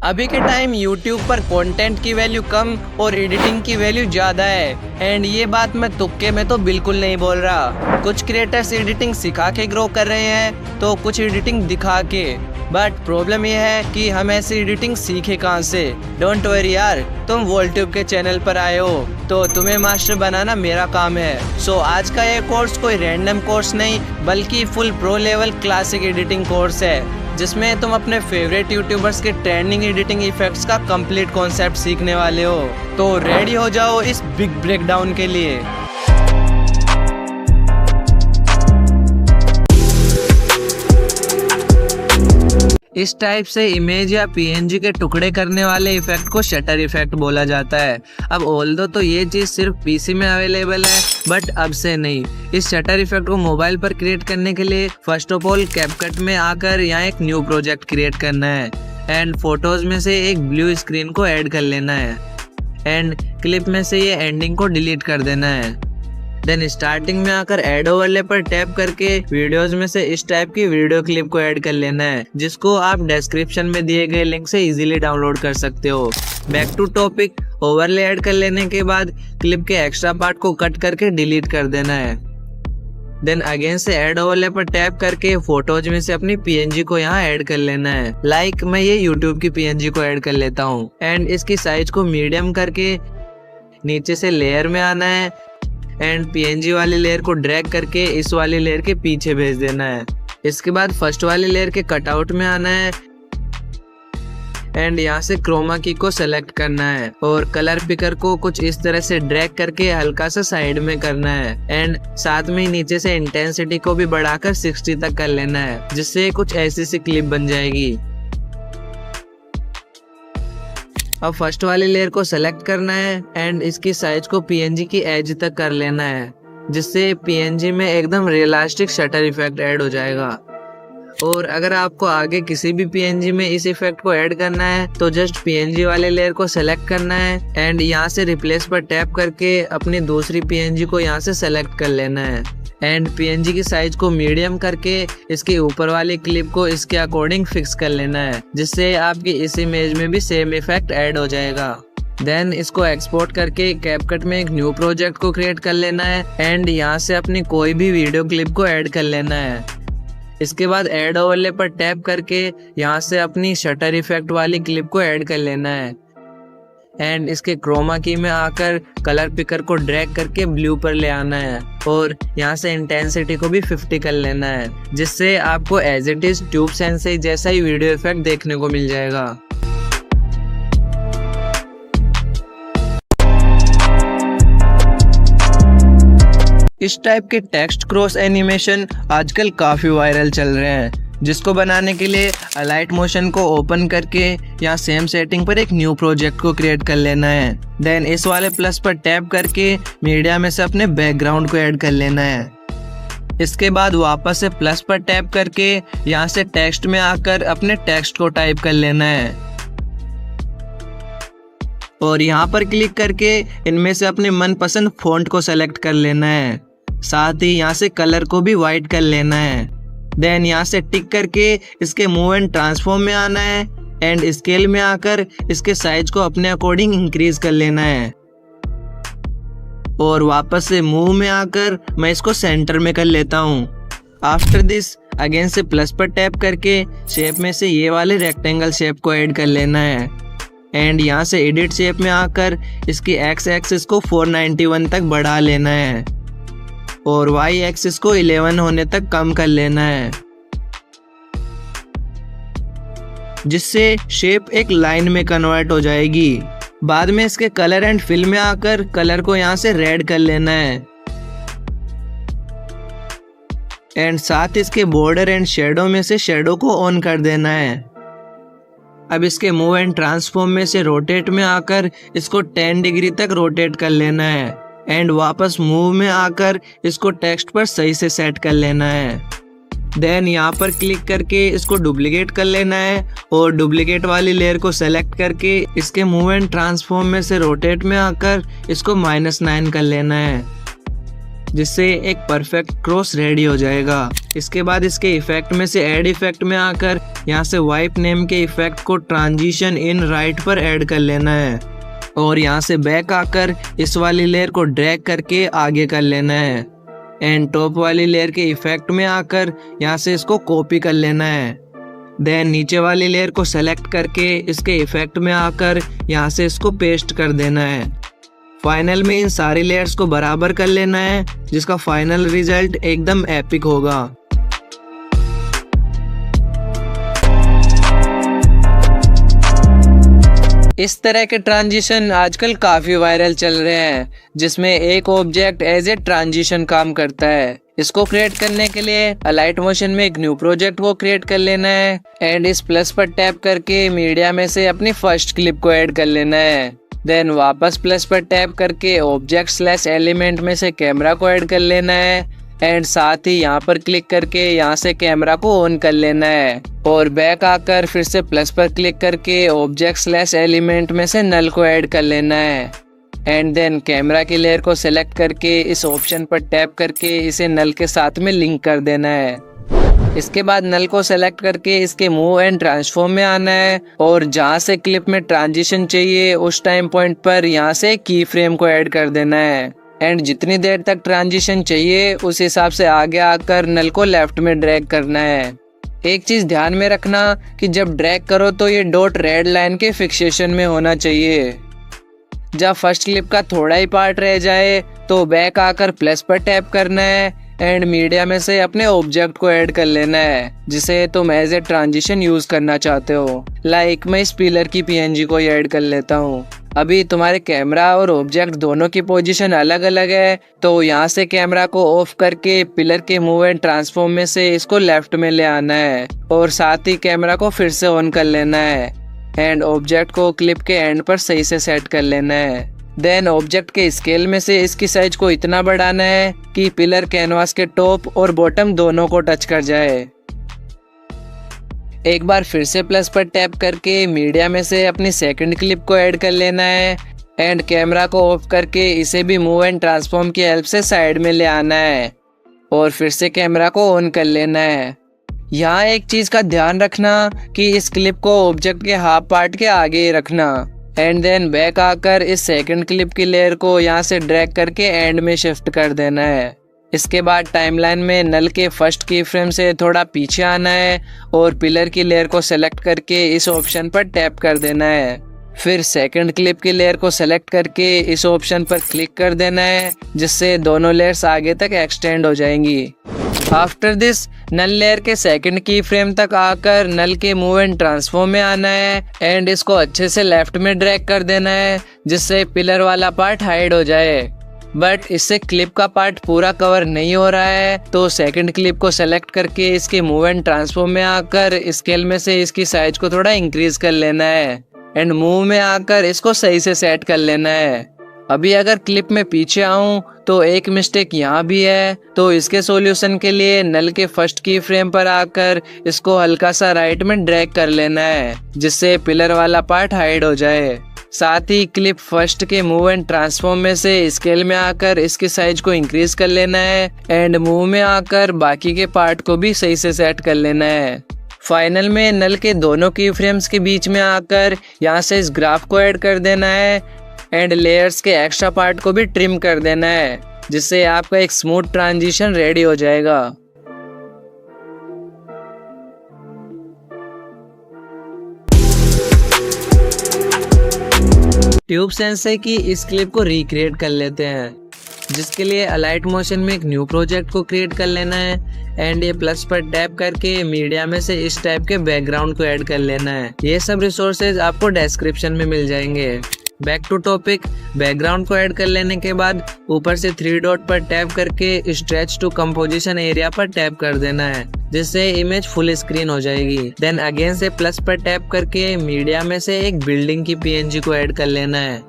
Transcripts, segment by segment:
अभी के time YouTube पर कंटेंट की वैल्यू कम और एडिटिंग की वैल्यू ज़्यादा है। एंड ये बात मैं तुक्के में तो बिल्कुल नहीं बोल रहा। कुछ क्रिएटर्स एडिटिंग सिखा के ग्रो कर रहे हैं तो कुछ एडिटिंग दिखा के। बट प्रॉब्लम ये है कि हम ऐसी एडिटिंग सीखे कहाँ से। डोंट वरी यार, तुम वोल्ट्यूब के चैनल पर आए हो तो तुम्हें मास्टर बनाना मेरा काम है। सो आज का ये कोर्स कोई रैंडम कोर्स नहीं बल्कि full pro level classic editing course है, जिसमें तुम अपने फेवरेट यूट्यूबर्स के ट्रेंडिंग एडिटिंग इफेक्ट्स का कंप्लीट कॉन्सेप्ट सीखने वाले हो। तो रेडी हो जाओ इस बिग ब्रेकडाउन के लिए। इस टाइप से इमेज या पीएनजी के टुकड़े करने वाले इफेक्ट को शटर इफेक्ट बोला जाता है। अब ऑल्दो तो ये चीज सिर्फ पीसी में अवेलेबल है, बट अब से नहीं। इस शटर इफेक्ट को मोबाइल पर क्रिएट करने के लिए फर्स्ट ऑफ ऑल कैपकट में आकर यहाँ एक न्यू प्रोजेक्ट क्रिएट करना है एंड फोटोज में से एक ब्लू स्क्रीन को ऐड कर लेना है एंड क्लिप में से ये एंडिंग को डिलीट कर देना है। देन स्टार्टिंग में आकर ऐड ओवरले पर टैप करके वीडियोस में से इस टाइप की वीडियो क्लिप को ऐड कर लेना है, जिसको आप डिस्क्रिप्शन में दिए गए लिंक से इजीली डाउनलोड कर सकते हो। Back to topic, overlay add कर लेने के बाद क्लिप के एक्स्ट्रा पार्ट को कट करके डिलीट कर देना है। देन अगेन से ऐड ओवरले पर टैप करके फोटोज में से अपनी पीएनजी को यहाँ ऐड कर लेना है। लाइक मैं ये यूट्यूब की पीएनजी को ऐड कर लेता हूँ एंड इसकी साइज को मीडियम करके नीचे से लेयर में आना है एंड पीएनजी वाली लेयर को ड्रैग करके इस वाली लेयर के पीछे भेज देना है। इसके बाद फर्स्ट वाली लेयर के कटआउट में आना है एंड यहाँ से क्रोमा की को सेलेक्ट करना है और कलर पिकर को कुछ इस तरह से ड्रैग करके हल्का सा साइड में करना है एंड साथ में ही नीचे से इंटेंसिटी को भी बढ़ाकर 60 तक कर लेना है, जिससे कुछ ऐसी सी क्लिप बन जाएगी। अब फर्स्ट वाली लेयर को सेलेक्ट करना है एंड इसकी साइज को पीएनजी की एज तक कर लेना है, जिससे पीएनजी में एकदम रियलिस्टिक शटर इफेक्ट ऐड हो जाएगा। और अगर आपको आगे किसी भी पीएनजी में इस इफेक्ट को ऐड करना है तो जस्ट पीएनजी वाले लेयर को सेलेक्ट करना है एंड यहाँ से रिप्लेस पर टैप करके अपनी दूसरी पीएनजी को यहाँ से सेलेक्ट कर लेना है एंड पीएनजी की साइज को मीडियम करके इसके ऊपर वाली क्लिप को इसके अकॉर्डिंग फिक्स कर लेना है, जिससे आपकी इस इमेज में भी सेम इफेक्ट ऐड हो जाएगा। देन इसको एक्सपोर्ट करके कैपकट में एक न्यू प्रोजेक्ट को क्रिएट कर लेना है एंड यहाँ से अपनी कोई भी वीडियो क्लिप को ऐड कर लेना है। इसके बाद ऐड ओवरले पर टैप करके यहाँ से अपनी शटर इफेक्ट वाली क्लिप को ऐड कर लेना है एंड इसके क्रोमा की में आकर कलर पिकर को ड्रैग करके ब्लू पर ले आना है और यहाँ से इंटेंसिटी को भी 50 कर लेना है, जिससे आपको as it is Tube Sensei जैसा ही वीडियो इफेक्ट देखने को मिल जाएगा। इस टाइप के टेक्स्ट क्रॉस एनिमेशन आजकल काफी वायरल चल रहे हैं, जिसको बनाने के लिए अलाइट मोशन को ओपन करके यहाँ सेम सेटिंग पर एक न्यू प्रोजेक्ट को क्रिएट कर लेना है। देन इस वाले प्लस पर टैप करके मीडिया में से अपने बैकग्राउंड को ऐड कर लेना है। इसके बाद वापस से प्लस पर टैप करके यहाँ से टेक्स्ट में आकर अपने टेक्स्ट को टाइप कर लेना है और यहाँ पर क्लिक करके इनमें से अपने मनपसंद फॉन्ट को सेलेक्ट कर लेना है। साथ ही यहाँ से कलर को भी वाइट कर लेना है। देन यहाँ से टिक करके इसके मूव एंड ट्रांसफॉर्म में आना है एंड स्केल में आकर इसके साइज को अपने अकॉर्डिंग इंक्रीज कर लेना है और वापस से मूव में आकर मैं इसको सेंटर में कर लेता हूँ। आफ्टर दिस अगेन से प्लस पर टैप करके शेप में से ये वाले रेक्टेंगल शेप को ऐड कर लेना है एंड यहाँ से एडिट शेप में आकर इसकी एक्स एक्सिस को 491 तक बढ़ा लेना है और वाई एक्सिस को 11 होने तक कम कर लेना है, जिससे शेप एक लाइन में कन्वर्ट हो जाएगी। बाद में इसके कलर एंड फिल में आकर कलर को यहाँ से रेड कर लेना है एंड साथ इसके बॉर्डर एंड शेडो में से शेडो को ऑन कर देना है। अब इसके मूव एंड ट्रांसफॉर्म में से रोटेट में आकर इसको 10 डिग्री तक रोटेट कर लेना है एंड वापस मूव में आकर इसको टेक्स्ट पर सही से सेट कर लेना है। देन यहाँ पर क्लिक करके इसको डुप्लीकेट कर लेना है और डुप्लीकेट वाली लेयर को सेलेक्ट करके इसके मूव एंड ट्रांसफॉर्म में से रोटेट में आकर इसको -9 कर लेना है जिससे एक परफेक्ट क्रॉस रेडी हो जाएगा। इसके बाद इसके इफेक्ट में से ऐड इफेक्ट में आकर यहाँ से वाइप नेम के इफेक्ट को ट्रांजिशन इन राइट पर ऐड कर लेना है और यहाँ से बैक आकर इस वाली लेयर को ड्रैग करके आगे कर लेना है एंड टॉप वाली लेयर के इफेक्ट में आकर यहाँ से इसको कॉपी कर लेना है। देन नीचे वाली लेयर को सेलेक्ट करके इसके इफेक्ट में आकर यहाँ से इसको पेस्ट कर देना है। फाइनल में इन सारी लेयर्स को बराबर कर लेना है जिसका फाइनल रिजल्ट एकदम एपिक होगा। इस तरह के ट्रांजिशन आजकल काफी वायरल चल रहे हैं जिसमें एक ऑब्जेक्ट एज ए ट्रांजिशन काम करता है। इसको क्रिएट करने के लिए अलाइट मोशन में एक न्यू प्रोजेक्ट को क्रिएट कर लेना है एंड इस प्लस पर टैप करके मीडिया में से अपनी फर्स्ट क्लिप को ऐड कर लेना है। देन वापस प्लस पर टैप करके ऑब्जेक्ट स्लैश एलिमेंट में से कैमरा को ऐड कर लेना है एंड साथ ही यहाँ पर क्लिक करके यहाँ से कैमरा को ऑन कर लेना है और बैक आकर फिर से प्लस पर क्लिक करके ऑब्जेक्ट स्लैश एलिमेंट में से नल को ऐड कर लेना है एंड देन कैमरा की लेयर को सिलेक्ट करके इस ऑप्शन पर टैप करके इसे नल के साथ में लिंक कर देना है। इसके बाद नल को सेलेक्ट करके इसके मूव एंड ट्रांसफॉर्म में आना है और जहाँ से क्लिप में ट्रांजिशन चाहिए उस टाइम पॉइंट पर यहाँ से की फ्रेम को ऐड कर देना है एंड जितनी देर तक ट्रांजिशन चाहिए उस हिसाब से आगे आकर नल को लेफ्ट में ड्रैग करना है। एक चीज ध्यान में रखना कि जब ड्रैग करो तो ये डॉट रेड लाइन के फिक्सेशन में होना चाहिए। जब फर्स्ट क्लिप का थोड़ा ही पार्ट रह जाए तो बैक आकर प्लस पर टैप करना है एंड मीडिया में से अपने ऑब्जेक्ट को ऐड कर लेना है जिसे तुम एज ए ट्रांजिशन यूज करना चाहते हो। लाइक मैं इस पिलर की पीएनजी को ऐड कर लेता हूँ। अभी तुम्हारे कैमरा और ऑब्जेक्ट दोनों की पोजीशन अलग अलग है तो यहाँ से कैमरा को ऑफ करके पिलर के मूव एंड ट्रांसफॉर्म में से इसको लेफ्ट में ले आना है और साथ ही कैमरा को फिर से ऑन कर लेना है एंड ऑब्जेक्ट को क्लिप के एंड पर सही से सेट कर लेना है। देन ऑब्जेक्ट के स्केल में से इसकी साइज को इतना बढ़ाना है कि पिलर कैनवास के टॉप और बॉटम दोनों को टच कर जाए। एक बार फिर से प्लस पर टैप करके मीडिया में से अपनी सेकंड क्लिप को ऐड कर लेना है एंड कैमरा को ऑफ करके इसे भी मूव एंड ट्रांसफॉर्म की हेल्प से साइड में ले आना है और फिर से कैमरा को ऑन कर लेना है। यहाँ एक चीज का ध्यान रखना कि इस क्लिप को ऑब्जेक्ट के हाफ पार्ट के आगे ही रखना एंड देन बैक आकर इस सेकंड क्लिप की लेयर को यहाँ से ड्रैग करके एंड में शिफ्ट कर देना है। इसके बाद टाइमलाइन में नल के फर्स्ट की फ्रेम से थोड़ा पीछे आना है और पिलर की लेयर को सेलेक्ट करके इस ऑप्शन पर टैप कर देना है। फिर सेकंड क्लिप की लेयर को सेलेक्ट करके इस ऑप्शन पर क्लिक कर देना है जिससे दोनों लेयर्स आगे तक एक्सटेंड हो जाएंगी। आफ्टर दिस नल लेयर के सेकंड की फ्रेम तक आकर नल के मूव एंड ट्रांसफॉर्म में आना है एंड इसको अच्छे से लेफ्ट में ड्रैग कर देना है जिससे पिलर वाला पार्ट हाइड हो जाए। बट इससे क्लिप का पार्ट पूरा कवर नहीं हो रहा है तो सेकंड क्लिप को सेलेक्ट करके इसके मूव एंड ट्रांसफॉर्म में आकर स्केल में से इसकी साइज को थोड़ा इंक्रीज कर लेना है एंड मूव में आकर इसको सही से सेट कर लेना है। अभी अगर क्लिप में पीछे आऊं तो एक मिस्टेक यहाँ भी है तो इसके सॉल्यूशन के लिए नल के फर्स्ट की फ्रेम पर आकर इसको हल्का सा राइट में ड्रैग कर लेना है जिससे पिलर वाला पार्ट हाइड हो जाए। साथ ही क्लिप फर्स्ट के मूव एंड ट्रांसफॉर्म में से स्केल में आकर इसकी साइज को इंक्रीज कर लेना है एंड मूव में आकर बाकी के पार्ट को भी सही से सेट कर लेना है। फाइनल में नल के दोनों की फ्रेम्स के बीच में आकर यहाँ से इस ग्राफ को ऐड कर देना है एंड लेयर्स के एक्स्ट्रा पार्ट को भी ट्रिम कर देना है जिससे आपका एक स्मूथ ट्रांजिशन रेडी हो जाएगा। ट्यूब सेंसर की इस क्लिप को रिक्रिएट कर लेते हैं जिसके लिए अलाइट मोशन में एक न्यू प्रोजेक्ट को क्रिएट कर लेना है एंड ये प्लस पर टैप करके मीडिया में से इस टाइप के बैकग्राउंड को ऐड कर लेना है। ये सब रिसोर्सेज आपको डिस्क्रिप्शन में मिल जाएंगे। बैक टू टॉपिक, बैकग्राउंड को ऐड कर लेने के बाद ऊपर से 3 डॉट पर टैप करके स्ट्रेच टू कंपोजिशन एरिया पर टैप कर देना है जिससे इमेज फुल स्क्रीन हो जाएगी। देन अगेन से प्लस पर टैप करके मीडिया में से एक बिल्डिंग की पीएनजी को ऐड कर लेना है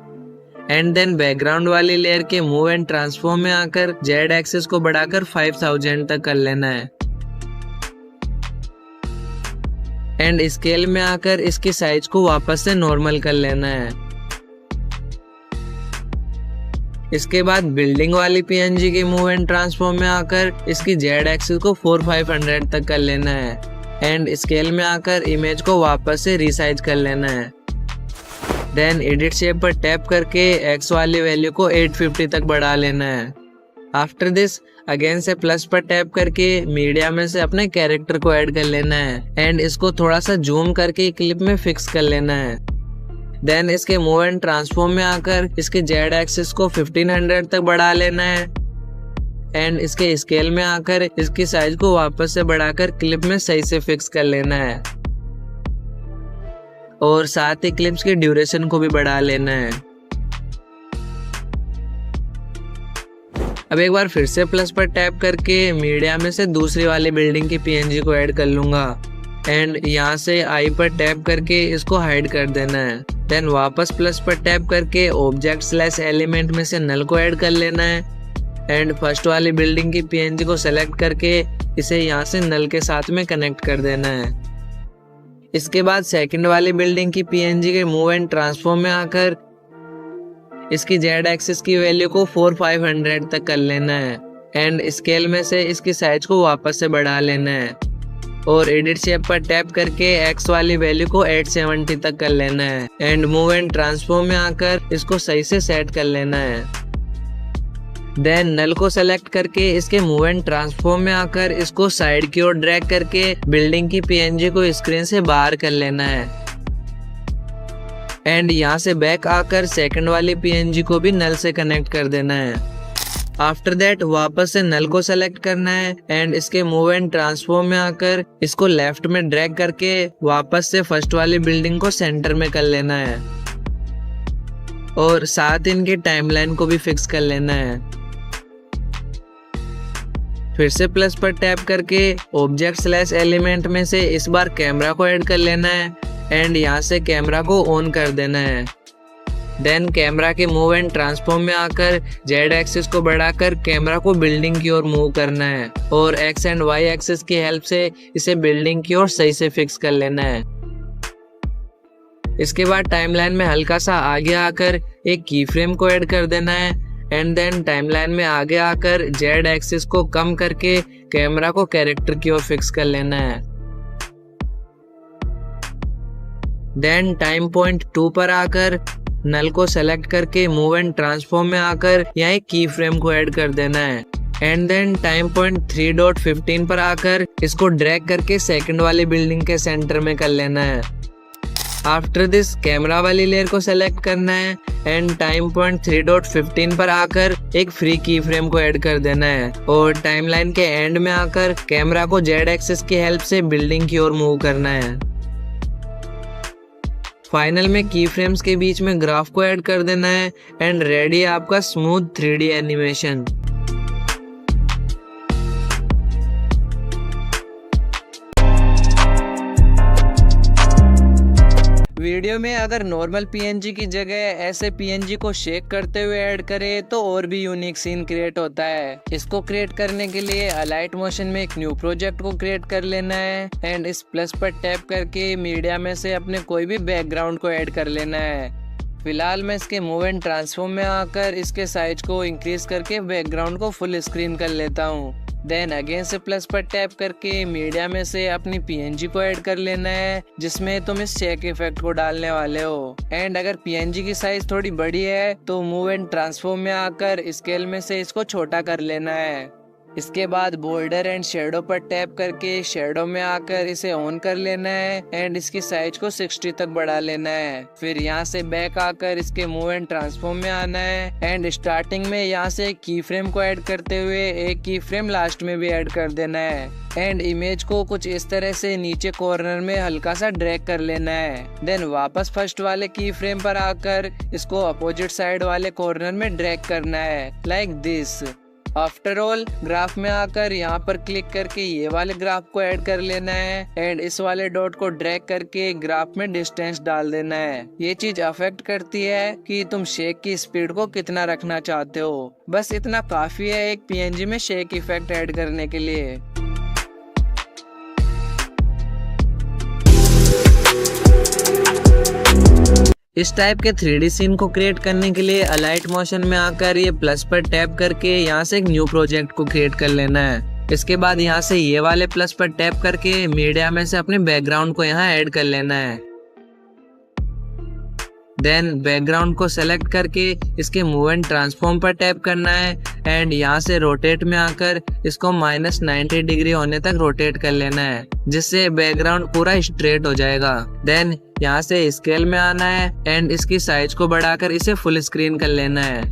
एंड देन बैकग्राउंड वाली लेयर के मूव एंड ट्रांसफॉर्म में आकर जेड एक्सिस को बढ़ाकर 5000 तक कर लेना है एंड स्केल में आकर इसकी साइज को वापस से नॉर्मल कर लेना है। इसके बाद बिल्डिंग वाली पीएनजी के मूव एंड ट्रांसफॉर्म में आकर इसकी जेड एक्सिस को 4500 तक कर लेना है एंड स्केल में आकर इमेज को वापस से रिसाइज कर लेना है। देन एडिट शेप पर टैप करके एक्स वाली वैल्यू को 850 तक बढ़ा लेना है। आफ्टर दिस अगेन से प्लस पर टैप करके मीडिया में से अपने कैरेक्टर को ऐड कर लेना है एंड इसको थोड़ा सा जूम करके क्लिप में फिक्स कर लेना है। देन इसके मूव एंड ट्रांसफॉर्म में आकर इसके जेड एक्सिस को 1500 तक बढ़ा लेना है एंड इसके स्केल में आकर इसकी साइज को वापस से बढ़ाकर क्लिप में सही से फिक्स कर लेना है और साथ ही क्लिप्स की ड्यूरेशन को भी बढ़ा लेना है। अब एक बार फिर से प्लस पर टैप करके मीडिया में से दूसरी वाली बिल्डिंग की पीएनजी को ऐड कर लूंगा एंड यहाँ से आई पर टैप करके इसको हाइड कर देना है। देन वापस प्लस पर टैप करके ऑब्जेक्ट स्लैश एलिमेंट में से नल को ऐड कर लेना है एंड फर्स्ट वाली बिल्डिंग की पीएनजी को सेलेक्ट करके इसे यहाँ से नल के साथ में कनेक्ट कर देना है। इसके बाद सेकंड वाली बिल्डिंग की पीएनजी के मूव एंड ट्रांसफॉर्म में आकर इसकी जेड एक्सिस की वैल्यू को 4500 तक कर लेना है एंड स्केल में से इसकी साइज को वापस से बढ़ा लेना है और एडिट शेप पर टैप करके एक्स वाली वैल्यू को 870 तक कर लेना है एंड मूव एंड ट्रांसफॉर्म में आकर इसको सही से सेट कर लेना है। देन नल को सेलेक्ट करके इसके मूव एंड ट्रांसफॉर्म में आकर इसको साइड की ओर ड्रैग करके बिल्डिंग की पीएनजी को स्क्रीन से बाहर कर लेना है एंड यहाँ से बैक आकर सेकंड वाली पीएनजी को भी नल से कनेक्ट कर देना है। आफ्टर दैट वापस से नल को सेलेक्ट करना है एंड इसके मूव एंड ट्रांसफॉर्म में आकर इसको लेफ्ट में ड्रैग करके वापस से फर्स्ट वाली बिल्डिंग को सेंटर में कर लेना है और साथ इनकी टाइमलाइन को भी फिक्स कर लेना है। फिर से प्लस पर टैप करके ऑब्जेक्ट स्लैश एलिमेंट में से इस बार कैमरा को ऐड कर लेना है एंड यहाँ से कैमरा को ऑन कर देना है। देन कैमरा के मूव एंड ट्रांसफॉर्म में आकर जेड एक्सिस को बढ़ाकर कैमरा को बिल्डिंग की ओर मूव करना है और एक्स एंड वाई एक्सिस की हेल्प से इसे बिल्डिंग की ओर सही से फिक्स कर लेना है। इसके बाद टाइमलाइन में हल्का सा आगे आकर एक की फ्रेम को ऐड कर देना है एंड देन टाइमलाइन में आगे आकर जेड एक्सिस को कम करके कैमरा को कैरेक्टर की ओर फिक्स कर लेना है। देन टाइम पॉइंट 2 पर आकर नल को सेलेक्ट करके मूव एंड ट्रांसफॉर्म में आकर यहाँ एक की फ्रेम को ऐड कर देना है एंड देन टाइम पॉइंट 3.15 पर आकर इसको ड्रैग करके सेकंड वाली बिल्डिंग के सेंटर में कर लेना है। आफ्टर दिस कैमरा वाली लेयर को सेलेक्ट करना है एंड टाइम पॉइंट 3.15 पर आकर एक फ्री की फ्रेम को ऐड कर देना है और टाइमलाइन के एंड में आकर कैमरा को जेड एक्सिस की हेल्प से बिल्डिंग की ओर मूव करना है। फाइनल में की फ्रेम्स के बीच में ग्राफ को ऐड कर देना है एंड रेडी है आपका स्मूथ 3D एनिमेशन। वीडियो में अगर नॉर्मल पीएनजी की जगह ऐसे पीएनजी को शेक करते हुए ऐड करें तो और भी यूनिक सीन क्रिएट होता है। इसको क्रिएट करने के लिए अलाइट मोशन में एक न्यू प्रोजेक्ट को क्रिएट कर लेना है एंड इस प्लस पर टैप करके मीडिया में से अपने कोई भी बैकग्राउंड को ऐड कर लेना है। फिलहाल मैं इसके मूव एंड ट्रांसफॉर्म में आकर इसके साइज को इंक्रीज करके बैकग्राउंड को फुल स्क्रीन कर लेता हूँ। देन अगेन से प्लस पर टैप करके मीडिया में से अपनी पीएनजी को ऐड कर लेना है जिसमें तुम इस शेक इफेक्ट को डालने वाले हो एंड अगर पीएनजी की साइज थोड़ी बड़ी है तो मूव एंड ट्रांसफॉर्म में आकर स्केल में से इसको छोटा कर लेना है। इसके बाद बोल्डर एंड शेडो पर टैप करके शेडो में आकर इसे ऑन कर लेना है एंड इसकी साइज को 60 तक बढ़ा लेना है। फिर यहाँ से बैक आकर इसके मूव एंड ट्रांसफॉर्म में आना है एंड स्टार्टिंग में यहाँ से एक की फ्रेम को ऐड करते हुए एक की फ्रेम लास्ट में भी ऐड कर देना है एंड इमेज को कुछ इस तरह से नीचे कॉर्नर में हल्का सा ड्रैग कर लेना है। देन वापस फर्स्ट वाले की फ्रेम पर आकर इसको अपोजिट साइड वाले कॉर्नर में ड्रैग करना है like this. After all graph में आकर यहाँ पर क्लिक करके ये वाले ग्राफ को ऐड कर लेना है एंड इस वाले डॉट को ड्रैग करके ग्राफ में डिस्टेंस डाल देना है। ये चीज अफेक्ट करती है कि तुम शेक की स्पीड को कितना रखना चाहते हो। बस इतना काफी है एक पीएनजी में शेक इफेक्ट ऐड करने के लिए। इस टाइप के 3D सीन को क्रिएट करने के लिए अलाइट मोशन में आकर ये प्लस पर टैप करके यहाँ से एक न्यू प्रोजेक्ट को क्रिएट कर लेना है। इसके बाद यहाँ से ये वाले प्लस पर टैप करके मीडिया में से अपने बैकग्राउंड को यहाँ ऐड कर लेना है। देन बैकग्राउंड को सेलेक्ट करके इसके मूव एंड ट्रांसफॉर्म पर टैप करना है एंड यहाँ से रोटेट में आकर इसको -90 डिग्री होने तक रोटेट कर लेना है, जिससे बैकग्राउंड पूरा स्ट्रेट हो जाएगा। देन यहाँ से स्केल में आना है एंड इसकी साइज को बढ़ाकर इसे फुल स्क्रीन कर लेना है।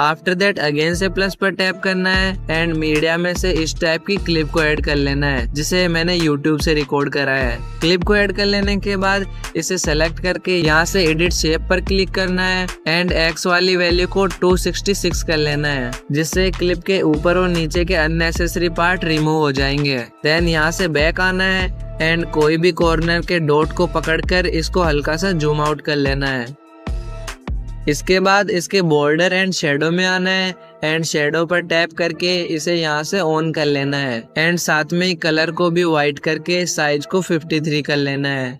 आफ्टर दैट अगेन से प्लस पर टैप करना है एंड मीडिया में से इस टाइप की क्लिप को ऐड कर लेना है, जिसे मैंने YouTube से रिकॉर्ड करा है। क्लिप को ऐड कर लेने के बाद इसे सेलेक्ट करके यहाँ से एडिट शेप पर क्लिक करना है एंड X वाली वैल्यू को 266 कर लेना है, जिससे क्लिप के ऊपर और नीचे के अननेसेसरी पार्ट रिमूव हो जाएंगे। देन यहाँ से बैक आना है एंड कोई भी कॉर्नर के डॉट को पकड़कर इसको हल्का सा जूम आउट कर लेना है। इसके बाद इसके बॉर्डर एंड शेडो में आना है एंड शेडो पर टैप करके इसे यहाँ से ऑन कर लेना है एंड साथ में कलर को भी व्हाइट करके साइज को 53 कर लेना है।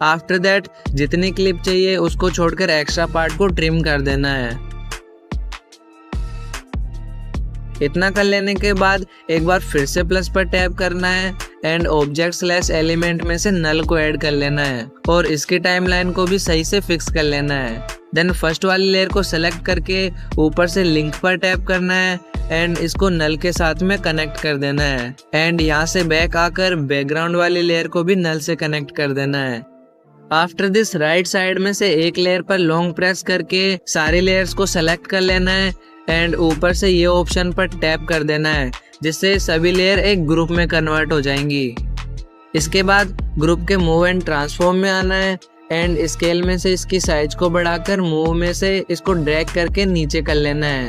आफ्टर दैट जितनी क्लिप चाहिए उसको छोड़कर एक्स्ट्रा पार्ट को ट्रिम कर देना है। इतना कर लेने के बाद एक बार फिर से प्लस पर टैप करना है एंड ऑब्जेक्ट / एलिमेंट में से नल को ऐड कर लेना है और इसकी टाइमलाइन को भी सही से फिक्स कर लेना है। देन फर्स्ट वाली लेयर को सेलेक्ट करके ऊपर से लिंक पर टैप करना है एंड इसको नल के साथ में कनेक्ट कर देना है एंड यहाँ से बैक आकर बैकग्राउंड वाली लेयर को भी नल से कनेक्ट कर देना है। आफ्टर दिस राइट साइड में से एक लेयर पर लॉन्ग प्रेस करके सारी लेयर्स को सेलेक्ट कर लेना है एंड ऊपर से ये ऑप्शन पर टैप कर देना है, जिससे सभी लेयर एक ग्रुप में कन्वर्ट हो जाएंगी। इसके बाद ग्रुप के मूव एंड ट्रांसफॉर्म में आना है एंड स्केल में से इसकी साइज को बढ़ाकर मूव में से इसको ड्रैग करके नीचे कर लेना है।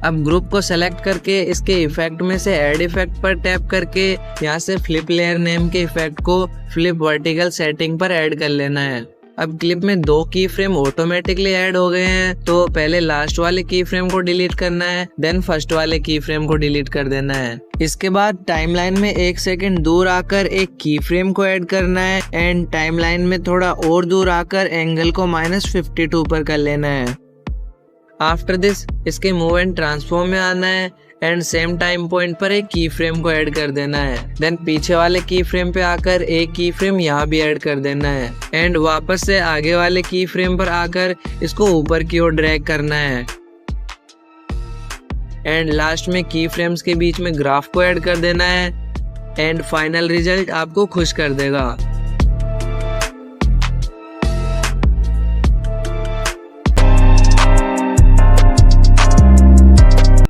अब ग्रुप को सेलेक्ट करके इसके इफेक्ट में से ऐड इफेक्ट पर टैप करके यहाँ से फ्लिप लेयर नेम के इफेक्ट को फ्लिप वर्टिकल सेटिंग पर ऐड कर लेना है। अब क्लिप में 2 की फ्रेम ऑटोमेटिकली ऐड हो गए हैं, तो पहले लास्ट वाले की फ्रेम को डिलीट करना है, देन फर्स्ट वाले की फ्रेम को डिलीट कर देना है। इसके बाद टाइमलाइन में 1 सेकंड दूर आकर एक की फ्रेम को ऐड करना है एंड टाइमलाइन में थोड़ा और दूर आकर एंगल को -52 पर कर लेना है। आफ्टर दिस इसके मूव एंड ट्रांसफॉर्म में आना है एंड सेम टाइम पॉइंट पर एक की फ्रेम को ऐड कर देना है। देन पीछे वाले की फ्रेम पे आकर एक की फ्रेम यहाँ भी ऐड कर देना है एंड वापस से आगे वाले की फ्रेम पर आकर इसको ऊपर की ओर ड्रैग करना है एंड लास्ट में की फ्रेम्स के बीच में ग्राफ को ऐड कर देना है एंड फाइनल रिजल्ट आपको खुश कर देगा।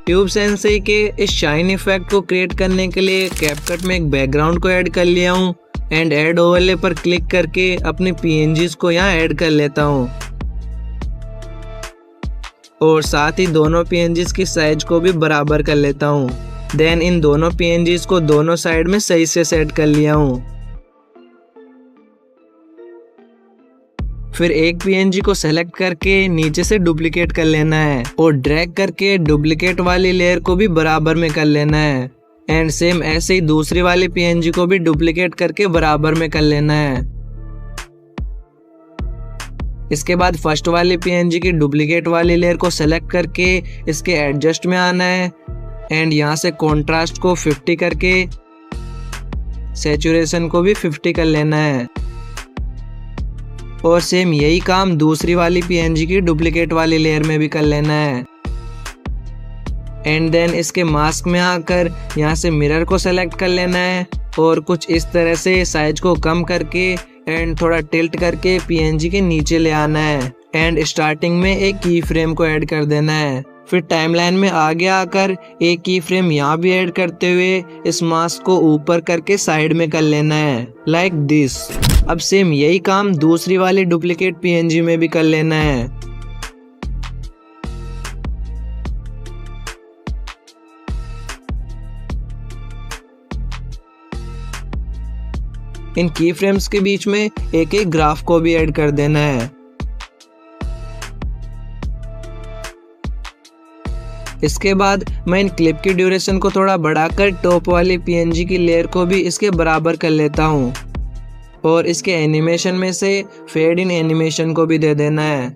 ट्यूब सेंसई के इस शाइन इफेक्ट को क्रिएट करने के लिए कैपकट में एक बैकग्राउंड को ऐड कर लिया हूँ एंड ऐड ओवरले पर क्लिक करके अपने पीएनजीज को यहाँ ऐड कर लेता हूँ और साथ ही दोनों पीएनजीज की साइज को भी बराबर कर लेता हूँ। देन इन दोनों पीएनजीज को दोनों साइड में सही से सेट कर लिया हूँ। फिर एक पीएनजी को सेलेक्ट करके नीचे से डुप्लीकेट कर लेना है और ड्रैग करके डुप्लीकेट वाली लेयर को भी बराबर में कर लेना है एंड सेम ऐसे ही दूसरी वाली पीएनजी को भी डुप्लीकेट करके बराबर में कर लेना है। इसके बाद फर्स्ट वाली पीएनजी की डुप्लीकेट वाली लेयर को सेलेक्ट करके इसके एडजस्ट में आना है एंड यहाँ से कॉन्ट्रास्ट को 50 करके सैचुरेशन को भी 50 कर लेना है और सेम यही काम दूसरी वाली पीएनजी की डुप्लीकेट वाली लेयर में भी कर लेना है। एंड देन इसके मास्क में आकर यहाँ से मिरर को सेलेक्ट कर लेना है और कुछ इस तरह से साइज को कम करके एंड थोड़ा टिल्ट करके पीएनजी के नीचे ले आना है एंड स्टार्टिंग में एक की फ्रेम को ऐड कर देना है। फिर टाइमलाइन में आगे आकर एक की फ्रेम यहाँ भी ऐड करते हुए इस मास्क को ऊपर करके साइड में कर लेना है लाइक दिस। अब सेम यही काम दूसरी वाली डुप्लीकेट पीएनजी में भी कर लेना है। इन की फ्रेम्स के बीच में एक एक ग्राफ को भी ऐड कर देना है। इसके बाद मैं इन क्लिप की ड्यूरेशन को थोड़ा बढ़ाकर टॉप वाली पीएनजी की लेयर को भी इसके बराबर कर लेता हूँ और इसके एनिमेशन में से फेड इन एनिमेशन को भी दे देना है।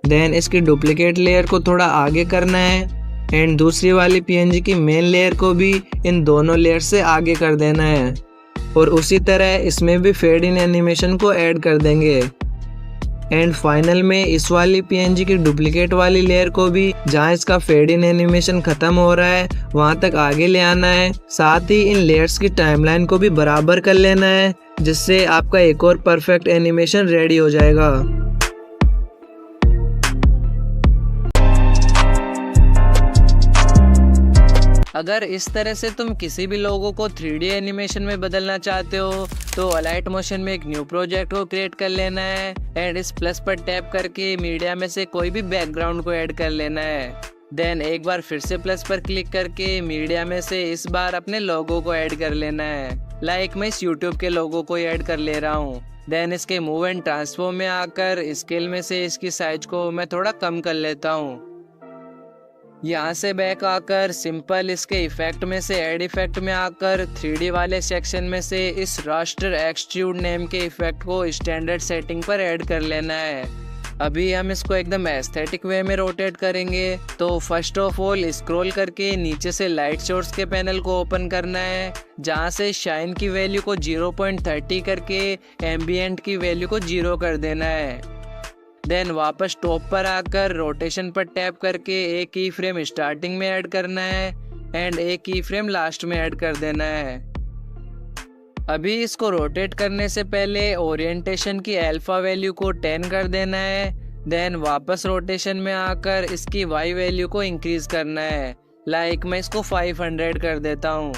देन इसकी डुप्लीकेट लेयर को थोड़ा आगे करना है एंड दूसरी वाली पीएनजी की मेन लेयर को भी इन दोनों लेयर से आगे कर देना है और उसी तरह इसमें भी फेड इन एनिमेशन को ऐड कर देंगे। एंड फाइनल में इस वाली पीएनजी की डुप्लीकेट वाली लेयर को भी जहाँ इसका फेड इन एनिमेशन खत्म हो रहा है वहां तक आगे ले आना है। साथ ही इन लेयर्स की टाइमलाइन को भी बराबर कर लेना है जिससे आपका एक और परफेक्ट एनिमेशन रेडी हो जाएगा। अगर इस तरह से तुम किसी भी लोगो को 3D एनिमेशन में बदलना चाहते हो तो अलाइट मोशन में एक न्यू प्रोजेक्ट को क्रिएट कर लेना है एंड इस प्लस पर टैप करके मीडिया में से कोई भी बैकग्राउंड को ऐड कर लेना है। देन एक बार फिर से प्लस पर क्लिक करके मीडिया में से इस बार अपने लोगो को ऐड कर लेना है। लाइक मैं इस यूट्यूब के लोगो को ऐड कर ले रहा हूँ। देन इसके मूव एंड ट्रांसफॉर्म में आकर स्केल में से इसकी साइज को मैं थोड़ा कम कर लेता हूँ। यहाँ से बैक आकर सिंपल इसके इफेक्ट में से ऐड इफेक्ट में आकर 3D वाले सेक्शन में से इस रास्टर एक्सट्रूड नेम के इफेक्ट को स्टैंडर्ड सेटिंग पर ऐड कर लेना है। अभी हम इसको एकदम एस्थेटिक वे में रोटेट करेंगे तो फर्स्ट ऑफ ऑल स्क्रॉल करके नीचे से लाइट सोर्स के पैनल को ओपन करना है जहाँ से शाइन की वैल्यू को 0.30 करके एम्बिएंट की वैल्यू को 0 कर देना है। देन वापस टॉप पर आकर रोटेशन पर टैप करके एक की फ्रेम स्टार्टिंग में ऐड करना है एंड एक की फ्रेम लास्ट में ऐड कर देना है। अभी इसको रोटेट करने से पहले ओरिएंटेशन की अल्फा वैल्यू को 10 कर देना है। देन वापस रोटेशन में आकर इसकी वाई वैल्यू को इंक्रीज करना है। लाइक मैं इसको 500 कर देता हूँ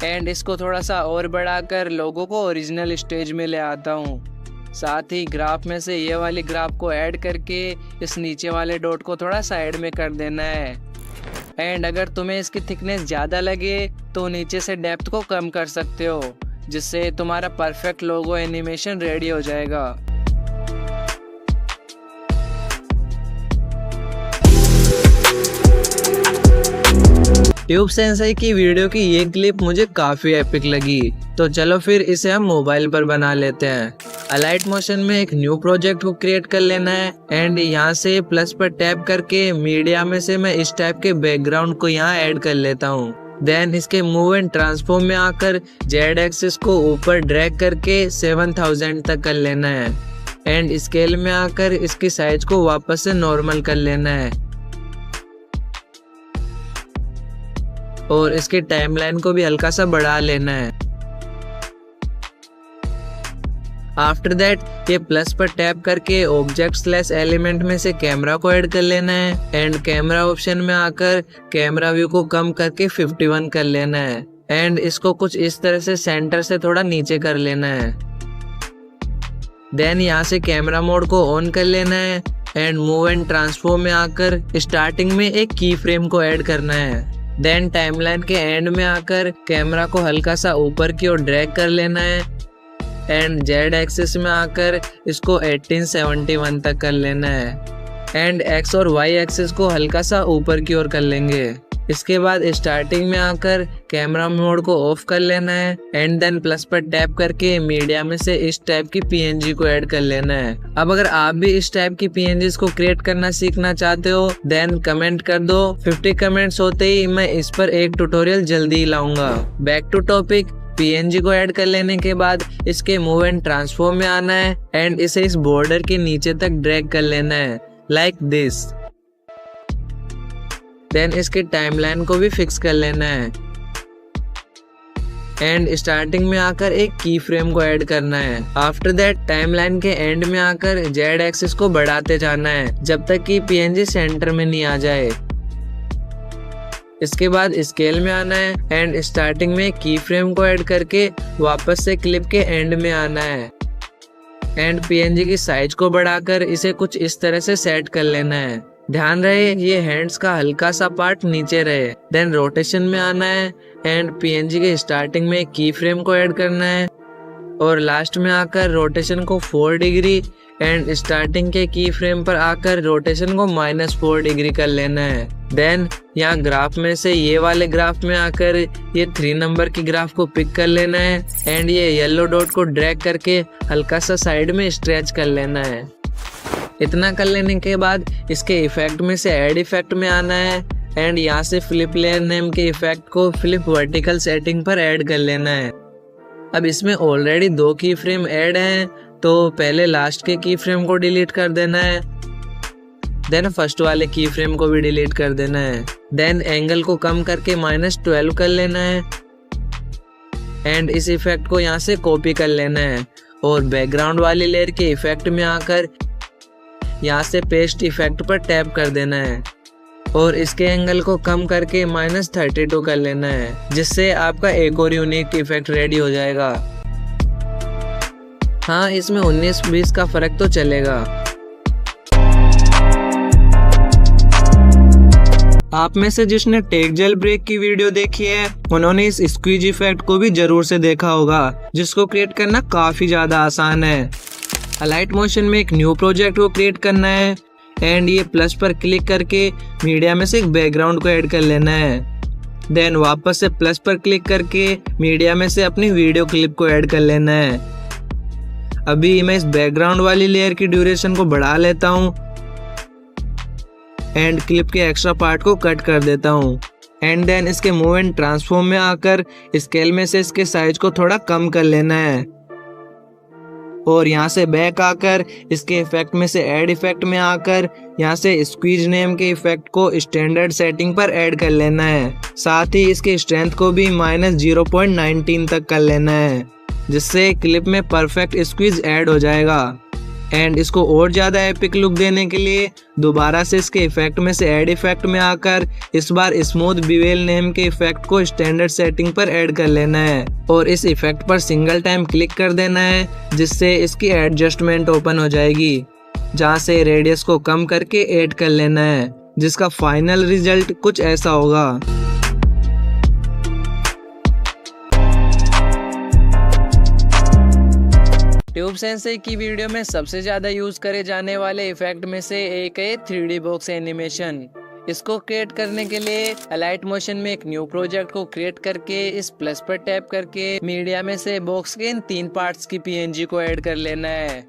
एंड इसको थोड़ा सा और बढ़ाकर लोगो को ओरिजिनल स्टेज में ले आता हूँ। साथ ही ग्राफ में से ये वाली ग्राफ को ऐड करके इस नीचे वाले डॉट को थोड़ा साइड में कर देना है एंड अगर तुम्हें इसकी थिकनेस ज़्यादा लगे तो नीचे से डेप्थ को कम कर सकते हो जिससे तुम्हारा परफेक्ट लोगो एनिमेशन रेडी हो जाएगा। ट्यूब सेंसई की वीडियो की ये क्लिप मुझे काफ़ी एपिक लगी तो चलो फिर इसे हम मोबाइल पर बना लेते हैं। अलाइट मोशन में एक न्यू प्रोजेक्ट को क्रिएट कर लेना है एंड यहाँ से प्लस पर टैप करके मीडिया में से मैं इस टाइप के बैकग्राउंड को यहाँ ऐड कर लेता हूँ। देन इसके मूव एंड ट्रांसफॉर्म में आकर जेड एक्सिस को ऊपर ड्रैग करके 7000 तक कर लेना है एंड स्केल में आकर इसकी साइज को वापस से नॉर्मल कर लेना है और इसकी टाइमलाइन को भी हल्का सा बढ़ा लेना है। आफ्टर दैट ये प्लस पर टैप करके ऑब्जेक्ट स्लैश एलिमेंट में से कैमरा को ऐड कर लेना है एंड कैमरा ऑप्शन में आकर कैमरा व्यू को कम करके 51 कर लेना है एंड इसको कुछ इस तरह से सेंटर से थोड़ा नीचे कर लेना है। देन यहाँ से कैमरा मोड को ऑन कर लेना है एंड मूव एंड ट्रांसफॉर्म में आकर स्टार्टिंग में एक की फ्रेम को ऐड करना है। देन टाइमलाइन के एंड में आकर कैमरा को हल्का सा ऊपर की ओर ड्रैग कर लेना है एंड जेड एक्सिस में आकर इसको 1871 तक कर लेना है एंड एक्स और वाई एक्सिस को हल्का सा ऊपर की ओर कर लेंगे। इसके बाद स्टार्टिंग में आकर कैमरा मोड को ऑफ कर लेना है एंड देन प्लस पर टैप करके मीडिया में से इस टाइप की पीएनजी को ऐड कर लेना है। अब अगर आप भी इस टाइप की पीएनजीज को क्रिएट करना सीखना चाहते हो देन कमेंट कर दो। 50 कमेंट्स होते ही मैं इस पर एक ट्यूटोरियल जल्दी ही लाऊंगा। बैक टू टॉपिक, पीएनजी को ऐड कर लेने के बाद इसके मूव एंड ट्रांसफॉर्म में आना है एंड इसे इस बॉर्डर के नीचे तक ड्रैग कर लेना है लाइक दिस। देन इसके टाइमलाइन को भी फिक्स कर लेना है एंड स्टार्टिंग में आकर एक की फ्रेम को ऐड करना है। आफ्टर दैट टाइमलाइन के एंड में आकर जेड एक्सिस को बढ़ाते जाना है जब तक कि पीएनजी सेंटर में नहीं आ जाए। इसके बाद स्केल में आना है एंड स्टार्टिंग में की फ्रेम को ऐड करके वापस से क्लिप के एंड में आना है एंड पीएनजी की साइज को बढ़ाकर इसे कुछ इस तरह से सेट कर लेना है। ध्यान रहे ये हैंड्स का हल्का सा पार्ट नीचे रहे। देन रोटेशन में आना है एंड पीएनजी के स्टार्टिंग में की फ्रेम को ऐड करना है और लास्ट में आकर रोटेशन को 4 डिग्री एंड स्टार्टिंग के की फ्रेम पर आकर रोटेशन को -4 डिग्री कर लेना है। देन यहाँ ग्राफ में से ये वाले ग्राफ में आकर ये 3 नंबर की ग्राफ को पिक कर लेना है एंड ये येलो डॉट को ड्रैग करके हल्का सा साइड में स्ट्रेच कर लेना है। इतना कर लेने के बाद इसके इफेक्ट में से ऐड इफेक्ट में आना है एंड यहाँ से फ्लिप लेयर नेम के इफेक्ट को फ्लिप वर्टिकल सेटिंग पर ऐड कर लेना है। अब इसमें ऑलरेडी 2 की फ्रेम ऐड हैं, तो पहले लास्ट के की फ्रेम को डिलीट कर देना है, देन फर्स्ट वाले की फ्रेम को भी डिलीट कर देना है। देन एंगल को कम करके -12 कर लेना है एंड इस इफेक्ट को यहाँ से कॉपी कर लेना है और बैकग्राउंड वाली लेयर के इफेक्ट में आकर यहाँ से पेस्ट इफेक्ट पर टैप कर देना है और इसके एंगल को कम करके -32 कर लेना है, जिससे आपका एक और यूनिक इफेक्ट रेडी हो जाएगा। हाँ, इसमें 19-20 का फर्क तो चलेगा। आप में से जिसने टेक जेल ब्रेक की वीडियो देखी है उन्होंने इस स्क्वीज इफेक्ट को भी जरूर से देखा होगा, जिसको क्रिएट करना काफी ज्यादा आसान है। अलाइट मोशन में एक न्यू प्रोजेक्ट को क्रिएट करना है एंड ये प्लस पर क्लिक करके मीडिया में से एक बैकग्राउंड को ऐड कर लेना है। देन वापस से प्लस पर क्लिक करके मीडिया में से अपनी वीडियो क्लिप को ऐड कर लेना है। अभी मैं इस बैकग्राउंड वाली लेयर की ड्यूरेशन को बढ़ा लेता हूँ एंड क्लिप के एक्स्ट्रा पार्ट को कट कर देता हूँ एंड देन इसके मूव एंड ट्रांसफॉर्म में आकर स्केल में से इसके साइज को थोड़ा कम कर लेना है और यहाँ से बैक आकर इसके इफेक्ट में से ऐड इफेक्ट में आकर यहाँ से स्क्वीज नेम के इफेक्ट को स्टैंडर्ड सेटिंग पर ऐड कर लेना है। साथ ही इसके स्ट्रेंथ को भी -0.19 तक कर लेना है, जिससे क्लिप में परफेक्ट स्क्वीज ऐड हो जाएगा। एंड इसको और ज़्यादा एपिक लुक देने के लिए दोबारा से इसके इफेक्ट में से ऐड इफेक्ट में आकर इस बार स्मूथ बिवेल नेम के इफेक्ट को स्टैंडर्ड सेटिंग पर ऐड कर लेना है और इस इफेक्ट पर सिंगल टाइम क्लिक कर देना है, जिससे इसकी एडजस्टमेंट ओपन हो जाएगी, जहाँ से रेडियस को कम करके ऐड कर लेना है, जिसका फाइनल रिजल्ट कुछ ऐसा होगा। ट्यूब सेंसर की वीडियो में सबसे ज्यादा यूज करे जाने वाले इफेक्ट में से एक है 3D बॉक्स एनिमेशन। इसको क्रिएट करने के लिए अलाइट मोशन में एक न्यू प्रोजेक्ट को क्रिएट करके इस प्लस पर टैप करके मीडिया में से बॉक्स के इन 3 पार्ट्स की PNG को ऐड कर लेना है।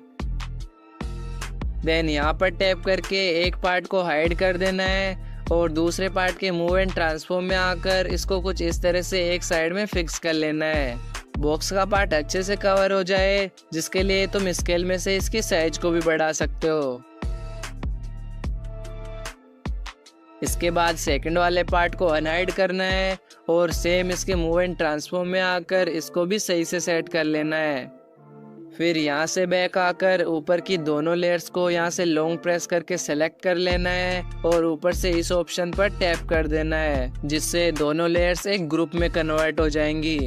देन यहाँ पर टैप करके एक पार्ट को हाइड कर देना है और दूसरे पार्ट के मूव एंड ट्रांसफॉर्म में आकर इसको कुछ इस तरह से एक साइड में फिक्स कर लेना है। बॉक्स का पार्ट अच्छे से कवर हो जाए, जिसके लिए तुम स्केल में से इसकी साइज को भी बढ़ा सकते हो। इसके बाद सेकंड वाले पार्ट को अनहाइड करना है और सेम इसके मूव एंड ट्रांसफॉर्म में आकर इसको भी सही से सेट कर लेना है। फिर यहाँ से बैक आकर ऊपर की दोनों लेयर्स को यहाँ से लॉन्ग प्रेस करके सेलेक्ट कर लेना है और ऊपर से इस ऑप्शन पर टैप कर देना है, जिससे दोनों लेयर्स एक ग्रुप में कन्वर्ट हो जाएंगी।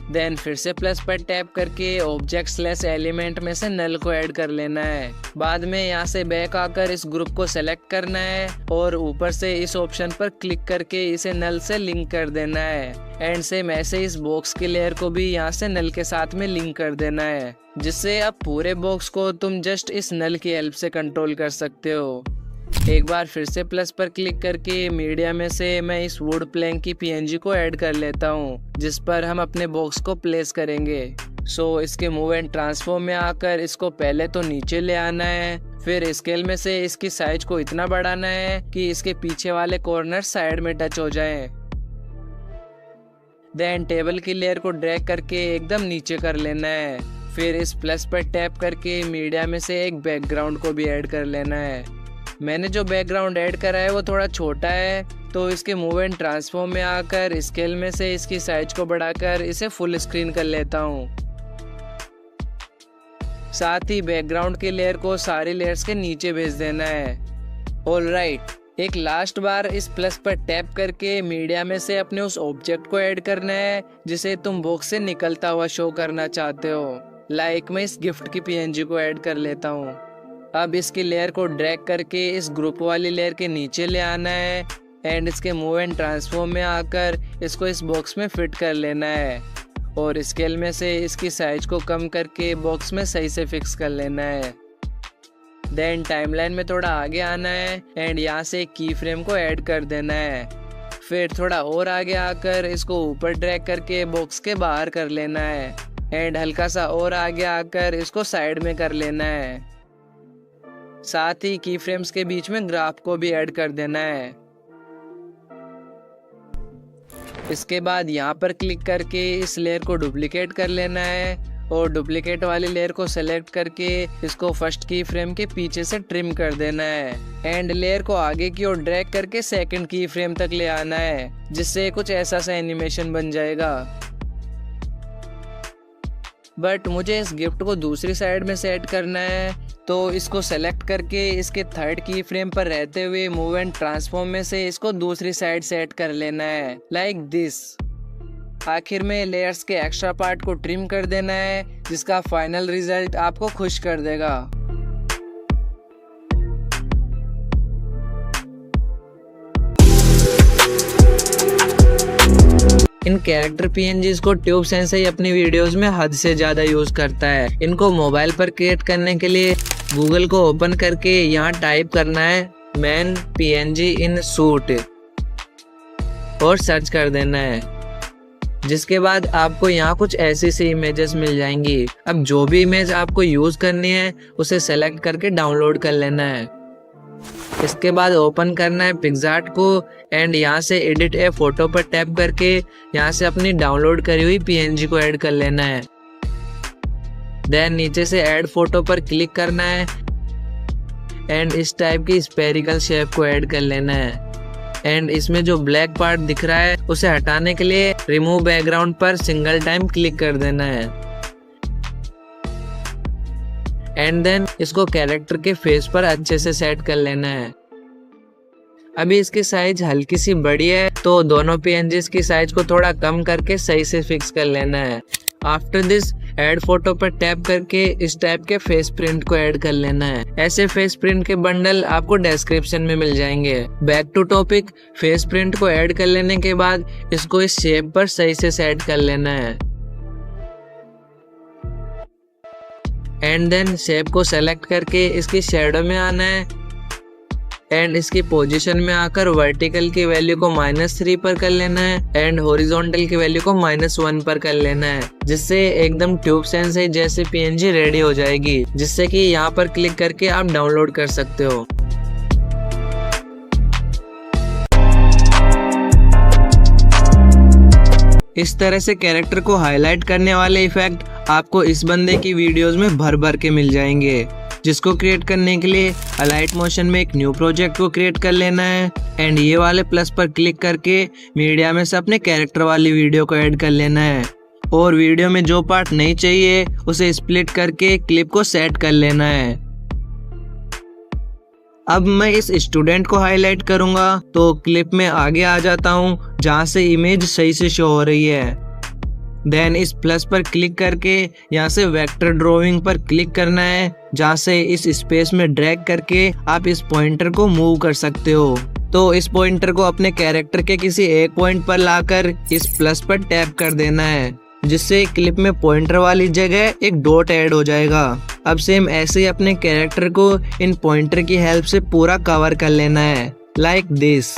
देन फिर से प्लस पर टैप करके ऑब्जेक्ट स्लैश एलिमेंट में से नल को ऐड कर लेना है। बाद में यहाँ से बैक आकर इस ग्रुप को सेलेक्ट करना है और ऊपर से इस ऑप्शन पर क्लिक करके इसे नल से लिंक कर देना है एंड सेम ऐसे इस बॉक्स की लेयर को भी यहाँ से नल के साथ में लिंक कर देना है, जिससे अब पूरे बॉक्स को तुम जस्ट इस नल की हेल्प से कंट्रोल कर सकते हो। एक बार फिर से प्लस पर क्लिक करके मीडिया में से मैं इस वुड प्लैंक की PNG को ऐड कर लेता हूँ, जिस पर हम अपने बॉक्स को प्लेस करेंगे। इसके मूव एंड ट्रांसफॉर्म में आकर इसको पहले तो नीचे ले आना है, फिर स्केल में से इसकी साइज को इतना बढ़ाना है कि इसके पीछे वाले कॉर्नर साइड में टच हो जाएं। देन टेबल की लेयर को ड्रैग करके एकदम नीचे कर लेना है। फिर इस प्लस पर टैप करके मीडिया में से एक बैकग्राउंड को भी ऐड कर लेना है। मैंने जो बैकग्राउंड ऐड करा है वो थोड़ा छोटा है, तो इसके मूव एंड ट्रांसफॉर्म में आकर स्केल में से इसकी साइज को बढ़ाकर इसे फुल स्क्रीन कर लेता हूँ। साथ ही बैकग्राउंड की लेयर को सारी लेयर्स के नीचे भेज देना है। ऑलराइट, एक लास्ट बार इस प्लस पर टैप करके मीडिया में से अपने उस ऑब्जेक्ट को ऐड करना है जिसे तुम बॉक्स से निकलता हुआ शो करना चाहते हो। लाइक मैं इस गिफ्ट की PNG को ऐड कर लेता हूँ। अब इसकी लेयर को ड्रैग करके इस ग्रुप वाली लेयर के नीचे ले आना है एंड इसके मूव एंड ट्रांसफॉर्म में आकर इसको इस बॉक्स में फिट कर लेना है और स्केल में से इसकी साइज को कम करके बॉक्स में सही से फिक्स कर लेना है। देन टाइमलाइन में थोड़ा आगे आना है एंड यहाँ से एक की फ्रेम को ऐड कर देना है। फिर थोड़ा और आगे आकर इसको ऊपर ड्रैग करके बॉक्स के बाहर कर लेना है एंड हल्का सा और आगे आकर इसको साइड में कर लेना है। साथ ही की फ्रेम्स के बीच में ग्राफ को भी ऐड कर देना है। इसके बाद यहाँ पर क्लिक करके इस लेयर को डुप्लीकेट कर लेना है और डुप्लीकेट वाली लेयर को सेलेक्ट करके इसको फर्स्ट की फ्रेम के पीछे से ट्रिम कर देना है एंड लेयर को आगे की ओर ड्रैग करके सेकंड की फ्रेम तक ले आना है, जिससे कुछ ऐसा सा एनिमेशन बन जाएगा। बट मुझे इस गिफ्ट को दूसरी साइड में सेट करना है, तो इसको सेलेक्ट करके इसके थर्ड की फ्रेम पर रहते हुए मूव एंड ट्रांसफॉर्म में से इसको दूसरी साइड सेट कर लेना है, लाइक दिस। आखिर में लेयर्स के एक्स्ट्रा पार्ट को ट्रिम कर देना है, जिसका फाइनल रिजल्ट आपको खुश कर देगा। इन कैरेक्टर पीएनजीज को ट्यूब सेंसेई अपनी वीडियोस में हद से ज्यादा यूज करता है। इनको मोबाइल पर क्रिएट करने के लिए गूगल को ओपन करके यहाँ टाइप करना है मैन पीएनजी इन सूट और सर्च कर देना है, जिसके बाद आपको यहाँ कुछ ऐसी सी इमेजेस मिल जाएंगी। अब जो भी इमेज आपको यूज करनी है उसे सेलेक्ट करके डाउनलोड कर लेना है। इसके बाद ओपन करना है पिक्सार्ट को एंड यहाँ से एडिट ए फोटो पर टैप करके यहाँ से अपनी डाउनलोड करी हुई पीएनजी को ऐड कर लेना है। देन नीचे से ऐड फोटो पर क्लिक करना है एंड इस टाइप की स्फेरिकल शेप को ऐड कर लेना है एंड इसमें जो ब्लैक पार्ट दिख रहा है उसे हटाने के लिए रिमूव बैकग्राउंड पर सिंगल टाइम क्लिक कर देना है एंड देन इसको कैरेक्टर के फेस पर अच्छे से सेट कर लेना है। अभी इसकी साइज हल्की सी बड़ी है, तो दोनों पीएनजीज की साइज को थोड़ा कम करके सही से फिक्स कर लेना है। आफ्टर दिस ऐड फोटो पर टैप करके इस टाइप के फेस प्रिंट को ऐड कर लेना है। ऐसे फेस प्रिंट के बंडल आपको डिस्क्रिप्शन में मिल जाएंगे। Back to topic, face print को ऐड कर लेने के बाद इसको इस शेप पर सही से सेट कर लेना है एंड देन शेप को सेलेक्ट करके इसकी शैडो में आना है एंड इसकी पोजीशन में आकर वर्टिकल की वैल्यू को -3 पर कर लेना है एंड हॉरिजॉन्टल की वैल्यू को -1 पर कर लेना है, जिससे एकदम ट्यूब सेंसेई जैसे पीएनजी रेडी हो जाएगी, जिससे कि यहाँ पर क्लिक करके आप डाउनलोड कर सकते हो। इस तरह से कैरेक्टर को हाईलाइट करने वाले इफेक्ट आपको इस बंदे की वीडियोस में भर भर के मिल जाएंगे, जिसको क्रिएट करने के लिए अलाइट मोशन में एक न्यू प्रोजेक्ट को क्रिएट कर लेना है एंड ये वाले प्लस पर क्लिक करके मीडिया में से अपने कैरेक्टर वाली वीडियो को ऐड कर लेना है और वीडियो में जो पार्ट नहीं चाहिए उसे स्प्लिट करके क्लिप को सेट कर लेना है। अब मैं इस स्टूडेंट को हाईलाइट करूंगा, तो क्लिप में आगे आ जाता हूं जहां से इमेज सही से शो हो रही है। देन इस प्लस पर क्लिक करके यहाँ से वेक्टर ड्राइंग पर क्लिक करना है, जहाँ से इस स्पेस में ड्रैग करके आप इस पॉइंटर को मूव कर सकते हो। तो इस पॉइंटर को अपने कैरेक्टर के किसी एक पॉइंट पर लाकर इस प्लस पर टैप कर देना है, जिससे क्लिप में पॉइंटर वाली जगह एक डॉट ऐड हो जाएगा। अब सेम ऐसे ही अपने कैरेक्टर को इन पॉइंटर की हेल्प से पूरा कवर कर लेना है, लाइक दिस।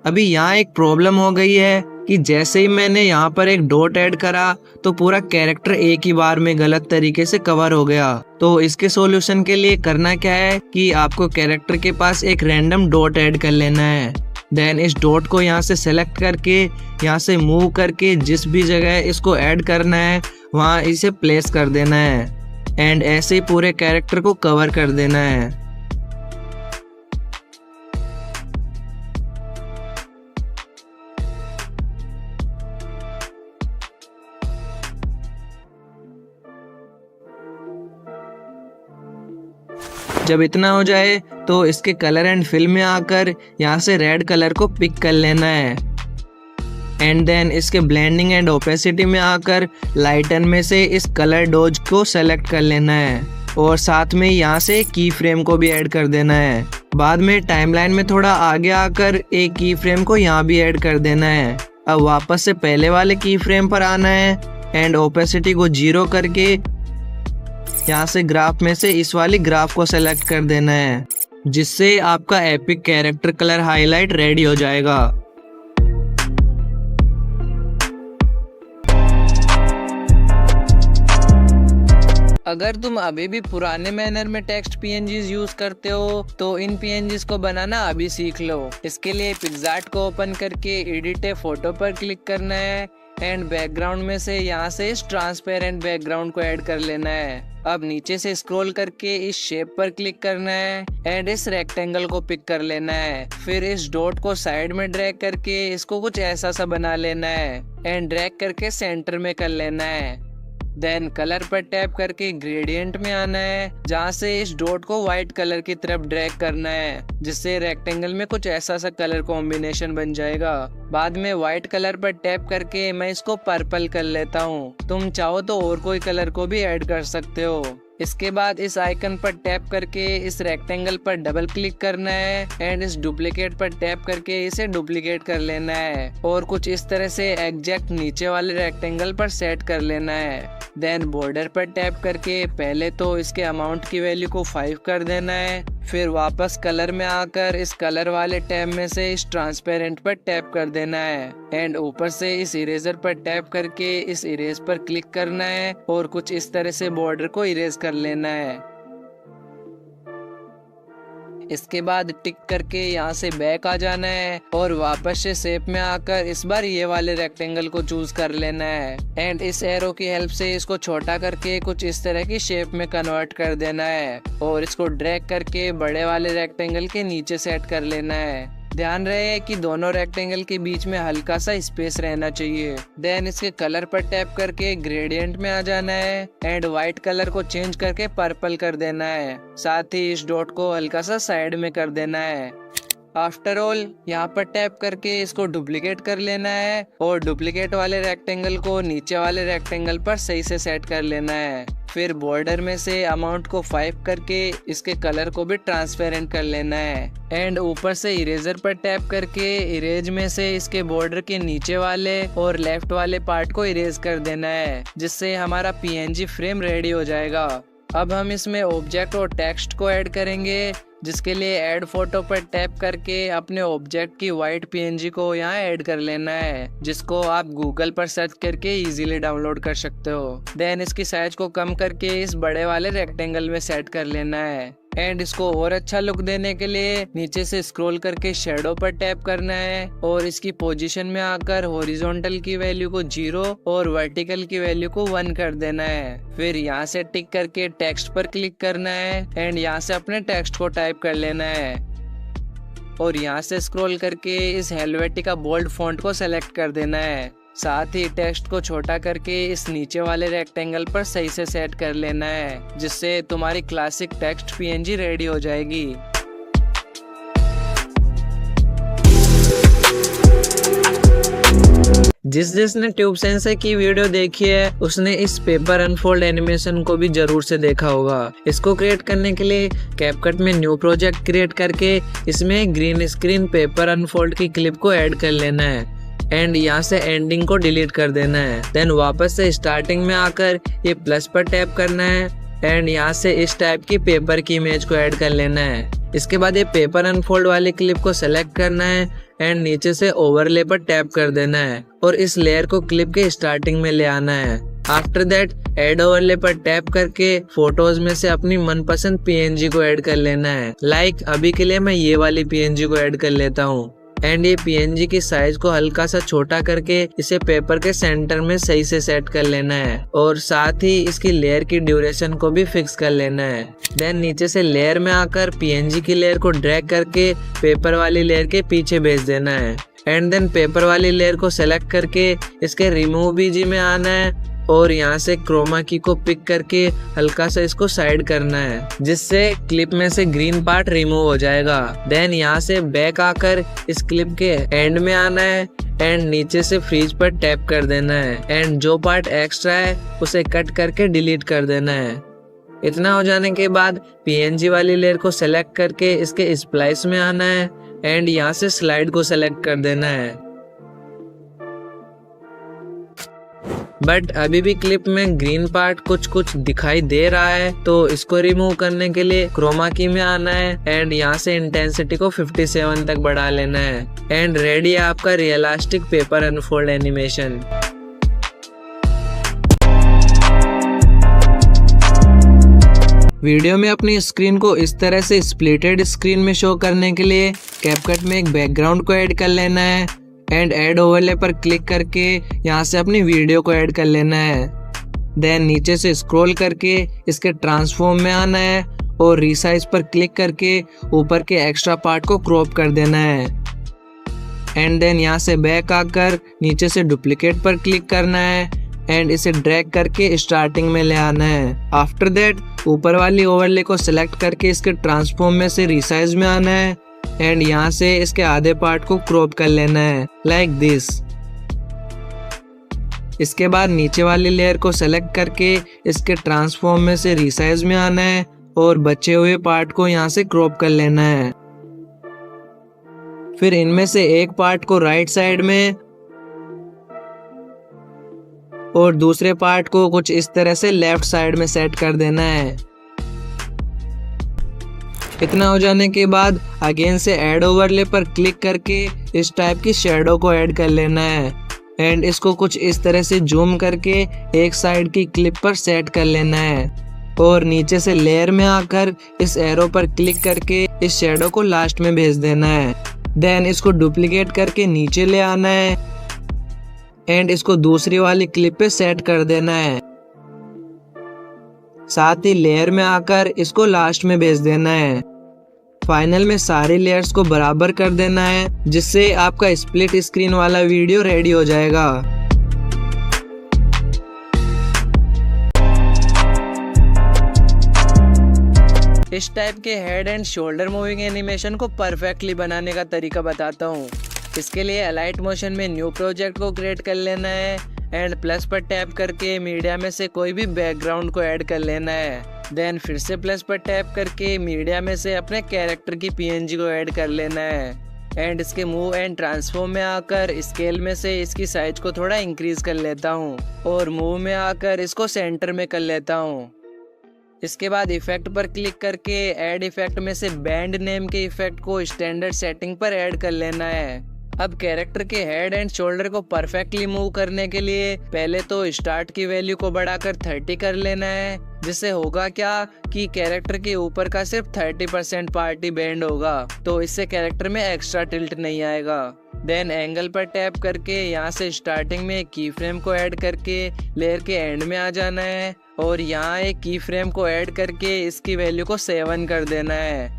अभी यहाँ एक प्रॉब्लम हो गई है कि जैसे ही मैंने यहाँ पर एक डॉट ऐड करा तो पूरा कैरेक्टर एक ही बार में गलत तरीके से कवर हो गया। तो इसके सॉल्यूशन के लिए करना क्या है कि आपको कैरेक्टर के पास एक रैंडम डॉट ऐड कर लेना है। देन इस डॉट को यहाँ से सेलेक्ट करके यहाँ से मूव करके जिस भी जगह इसको ऐड करना है वहाँ इसे प्लेस कर देना है एंड ऐसे ही पूरे कैरेक्टर को कवर कर देना है। जब इतना हो जाए तो इसके कलर एंड फिल में आकर यहाँ से रेड कलर को पिक कर लेना है एंड देन इसके ब्लेंडिंग एंड ओपेसिटी में आकर लाइटन में से इस कलर डोज को सेलेक्ट कर लेना है और साथ में यहाँ से की फ्रेम को भी ऐड कर देना है। बाद में टाइमलाइन में थोड़ा आगे आकर एक की फ्रेम को यहाँ भी ऐड कर देना है। अब वापस से पहले वाले की फ्रेम पर आना है एंड ओपेसिटी को 0 करके यहाँ से ग्राफ में से इस वाली ग्राफ को सेलेक्ट कर देना है, जिससे आपका epic character colour highlight ready हो जाएगा। अगर तुम अभी भी पुराने मैनर में टेक्स्ट पीएनजीज यूज करते हो तो इन पीएनजीज को बनाना अभी सीख लो। इसके लिए पिक्सार्ट को ओपन करके एडिट ए फोटो पर क्लिक करना है एंड बैकग्राउंड में से यहाँ से इस ट्रांसपेरेंट बैकग्राउंड को ऐड कर लेना है। अब नीचे से स्क्रॉल करके इस शेप पर क्लिक करना है एंड इस रेक्टेंगल को पिक कर लेना है। फिर इस डॉट को साइड में ड्रैग करके इसको कुछ ऐसा सा बना लेना है एंड ड्रैग करके सेंटर में कर लेना है। देन कलर पर टैप करके ग्रेडियंट में आना है, जहाँ से इस डॉट को व्हाइट कलर की तरफ ड्रैग करना है, जिससे रेक्टेंगल में कुछ ऐसा सा कलर कॉम्बिनेशन बन जाएगा। बाद में व्हाइट कलर पर टैप करके मैं इसको पर्पल कर लेता हूँ। तुम चाहो तो और कोई कलर को भी ऐड कर सकते हो। इसके बाद इस आइकन पर टैप करके इस रेक्टेंगल पर डबल क्लिक करना है एंड इस डुप्लीकेट पर टैप करके इसे डुप्लीकेट कर लेना है और कुछ इस तरह से एग्जैक्ट नीचे वाले रेक्टेंगल पर सेट कर लेना है। देन बॉर्डर पर टैप करके पहले तो इसके अमाउंट की वैल्यू को 5 कर देना है। फिर वापस कलर में आकर इस कलर वाले टैब में से इस ट्रांसपेरेंट पर टैप कर देना है एंड ऊपर से इस इरेजर पर टैप करके इस इरेज पर क्लिक करना है और कुछ इस तरह से बॉर्डर को इरेज कर लेना है। इसके बाद टिक करके यहाँ से बैक आ जाना है और वापस से शेप में आकर इस बार ये वाले रेक्टेंगल को चूज कर लेना है एंड इस एरो की हेल्प से इसको छोटा करके कुछ इस तरह की शेप में कन्वर्ट कर देना है और इसको ड्रैग करके बड़े वाले रेक्टेंगल के नीचे सेट कर लेना है। ध्यान रहे कि दोनों रेक्टेंगल के बीच में हल्का सा स्पेस रहना चाहिए। देन इसके कलर पर टैप करके ग्रेडियंट में आ जाना है एंड व्हाइट कलर को चेंज करके पर्पल कर देना है। साथ ही इस डॉट को हल्का सा साइड में कर देना है। आफ्टर ऑल यहाँ पर टैप करके इसको डुप्लीकेट कर लेना है और डुप्लीकेट वाले रेक्टेंगल को नीचे वाले रेक्टेंगल पर सही से सेट कर लेना है। फिर बॉर्डर में से अमाउंट को 5 करके इसके कलर को भी ट्रांसपेरेंट कर लेना है एंड ऊपर से इरेजर पर टैप करके इरेज में से इसके बॉर्डर के नीचे वाले और लेफ्ट वाले पार्ट को इरेज कर देना है, जिससे हमारा पीएनजी फ्रेम रेडी हो जाएगा। अब हम इसमें ऑब्जेक्ट और टेक्स्ट को ऐड करेंगे, जिसके लिए ऐड फोटो पर टैप करके अपने ऑब्जेक्ट की व्हाइट पीएनजी को यहाँ ऐड कर लेना है, जिसको आप गूगल पर सर्च करके इजीली डाउनलोड कर सकते हो। देन इसकी साइज को कम करके इस बड़े वाले रेक्टेंगल में सेट कर लेना है एंड इसको और अच्छा लुक देने के लिए नीचे से स्क्रॉल करके शेडो पर टैप करना है और इसकी पोजीशन में आकर हॉरिजॉन्टल की वैल्यू को 0 और वर्टिकल की वैल्यू को 1 कर देना है। फिर यहाँ से टिक करके टेक्स्ट पर क्लिक करना है एंड यहाँ से अपने टेक्स्ट को टाइप कर लेना है और यहाँ से स्क्रॉल करके इस हेलवेटिका बोल्ड फॉन्ट को सेलेक्ट कर देना है। साथ ही टेक्स्ट को छोटा करके इस नीचे वाले रेक्टेंगल पर सही से सेट कर लेना है, जिससे तुम्हारी क्लासिक टेक्स्ट पीएनजी रेडी हो जाएगी। जिसने ट्यूब सेंसर की वीडियो देखी है उसने इस पेपर अनफोल्ड एनिमेशन को भी जरूर से देखा होगा। इसको क्रिएट करने के लिए कैपकट में न्यू प्रोजेक्ट क्रिएट करके इसमें ग्रीन स्क्रीन पेपर अनफोल्ड की क्लिप को ऐड कर लेना है एंड यहाँ से एंडिंग को डिलीट कर देना है। देन वापस से स्टार्टिंग में आकर ये प्लस पर टैप करना है एंड यहाँ से इस टाइप की पेपर की इमेज को ऐड कर लेना है। इसके बाद ये पेपर अनफोल्ड वाली क्लिप को सेलेक्ट करना है एंड नीचे से ओवरले पर टैप कर देना है और इस लेयर को क्लिप के स्टार्टिंग में ले आना है। आफ्टर दैट ऐड ओवरले पर टैप करके फोटोज में से अपनी मनपसंद पीएनजी को ऐड कर लेना है। लाइक अभी के लिए मैं ये वाली पीएनजी को ऐड कर लेता हूँ एंड ये पीएनजी की साइज को हल्का सा छोटा करके इसे पेपर के सेंटर में सही से सेट कर लेना है और साथ ही इसकी लेयर की ड्यूरेशन को भी फिक्स कर लेना है। देन नीचे से लेयर में आकर पीएनजी की लेयर को ड्रैग करके पेपर वाली लेयर के पीछे भेज देना है एंड देन पेपर वाली लेयर को सेलेक्ट करके इसके रिमूव बीजी में आना है और यहाँ से क्रोमा की को पिक करके हल्का सा इसको साइड करना है, जिससे क्लिप में से ग्रीन पार्ट रिमूव हो जाएगा। देन यहाँ से बैक आकर इस क्लिप के एंड में आना है एंड नीचे से फ्रीज पर टैप कर देना है एंड जो पार्ट एक्स्ट्रा है उसे कट करके डिलीट कर देना है। इतना हो जाने के बाद PNG वाली लेयर को सेलेक्ट करके इसके स्प्लाइस में आना है एंड यहाँ से स्लाइड को सेलेक्ट कर देना है। बट अभी भी क्लिप में ग्रीन पार्ट कुछ दिखाई दे रहा है, तो इसको रिमूव करने के लिए क्रोमा की में आना है एंड यहाँ से इंटेंसिटी को 57 तक बढ़ा लेना है एंड रेडी है आपका realistic paper unfold animation. Video में अपनी स्क्रीन को इस तरह से स्प्लिटेड स्क्रीन में शो करने के लिए कैपकट में एक बैकग्राउंड को ऐड कर लेना है एंड ऐड ओवरले पर क्लिक करके यहाँ से अपनी वीडियो को ऐड कर लेना है। देन नीचे से स्क्रॉल करके इसके ट्रांसफॉर्म में आना है और रीसाइज पर क्लिक करके ऊपर के एक्स्ट्रा पार्ट को क्रॉप कर देना है एंड देन यहाँ से बैक आकर नीचे से डुप्लीकेट पर क्लिक करना है एंड इसे ड्रैग करके स्टार्टिंग में ले आना है। आफ्टर दैट ऊपर वाली ओवरले को सिलेक्ट करके इसके ट्रांसफॉर्म में से रीसाइज में आना है एंड यहाँ से इसके आधे पार्ट को क्रॉप कर लेना है लाइक दिस। इसके बाद नीचे वाली लेयर को सेलेक्ट करके इसके ट्रांसफॉर्म में से रीसाइज में आना है और बचे हुए पार्ट को यहाँ से क्रॉप कर लेना है। फिर इनमें से एक पार्ट को राइट साइड में और दूसरे पार्ट को कुछ इस तरह से लेफ्ट साइड में सेट कर देना है। इतना हो जाने के बाद अगेन से ऐड ओवरले पर क्लिक करके इस टाइप की शेडो को ऐड कर लेना है एंड इसको कुछ इस तरह से जूम करके एक साइड की क्लिप पर सेट कर लेना है और नीचे से लेयर में आकर इस एरो पर क्लिक करके इस शेडो को लास्ट में भेज देना है। देन इसको डुप्लीकेट करके नीचे ले आना है एंड इसको दूसरी वाली क्लिप पे सेट कर देना है। साथ ही लेयर में आकर इसको लास्ट में भेज देना है। फाइनल में सारी लेयर्स को बराबर कर देना है जिससे आपका स्प्लिट स्क्रीन वाला वीडियो रेडी हो जाएगा। इस टाइप के head and shoulder moving animation को परफेक्टली बनाने का तरीका बताता हूँ। इसके लिए अलाइट मोशन में न्यू प्रोजेक्ट को क्रिएट कर लेना है एंड प्लस पर टैप करके मीडिया में से कोई भी बैकग्राउंड को ऐड कर लेना है। देन फिर से प्लस पर टैप करके मीडिया में से अपने कैरेक्टर की PNG को ऐड कर लेना है एंड इसके मूव एंड ट्रांसफॉर्म में आकर स्केल में से इसकी साइज को थोड़ा इंक्रीज कर लेता हूँ और मूव में आकर इसको सेंटर में कर लेता हूँ। इसके बाद इफेक्ट पर क्लिक करके ऐड इफेक्ट में से बैंड नेम के इफेक्ट को स्टैंडर्ड सेटिंग पर ऐड कर लेना है। अब कैरेक्टर के हेड एंड शोल्डर को परफेक्टली मूव करने के लिए पहले तो स्टार्ट की वैल्यू को बढ़ाकर 30 कर लेना है, जिससे होगा क्या कि कैरेक्टर के ऊपर का सिर्फ 30% पार्ट ही बेंड होगा, तो इससे कैरेक्टर में एक्स्ट्रा टिल्ट नहीं आएगा। देन एंगल पर टैप करके यहाँ से स्टार्टिंग में एक की फ्रेम को ऐड करके लेयर के एंड में आ जाना है और यहाँ एक की फ्रेम को ऐड करके इसकी वैल्यू को 7 कर देना है।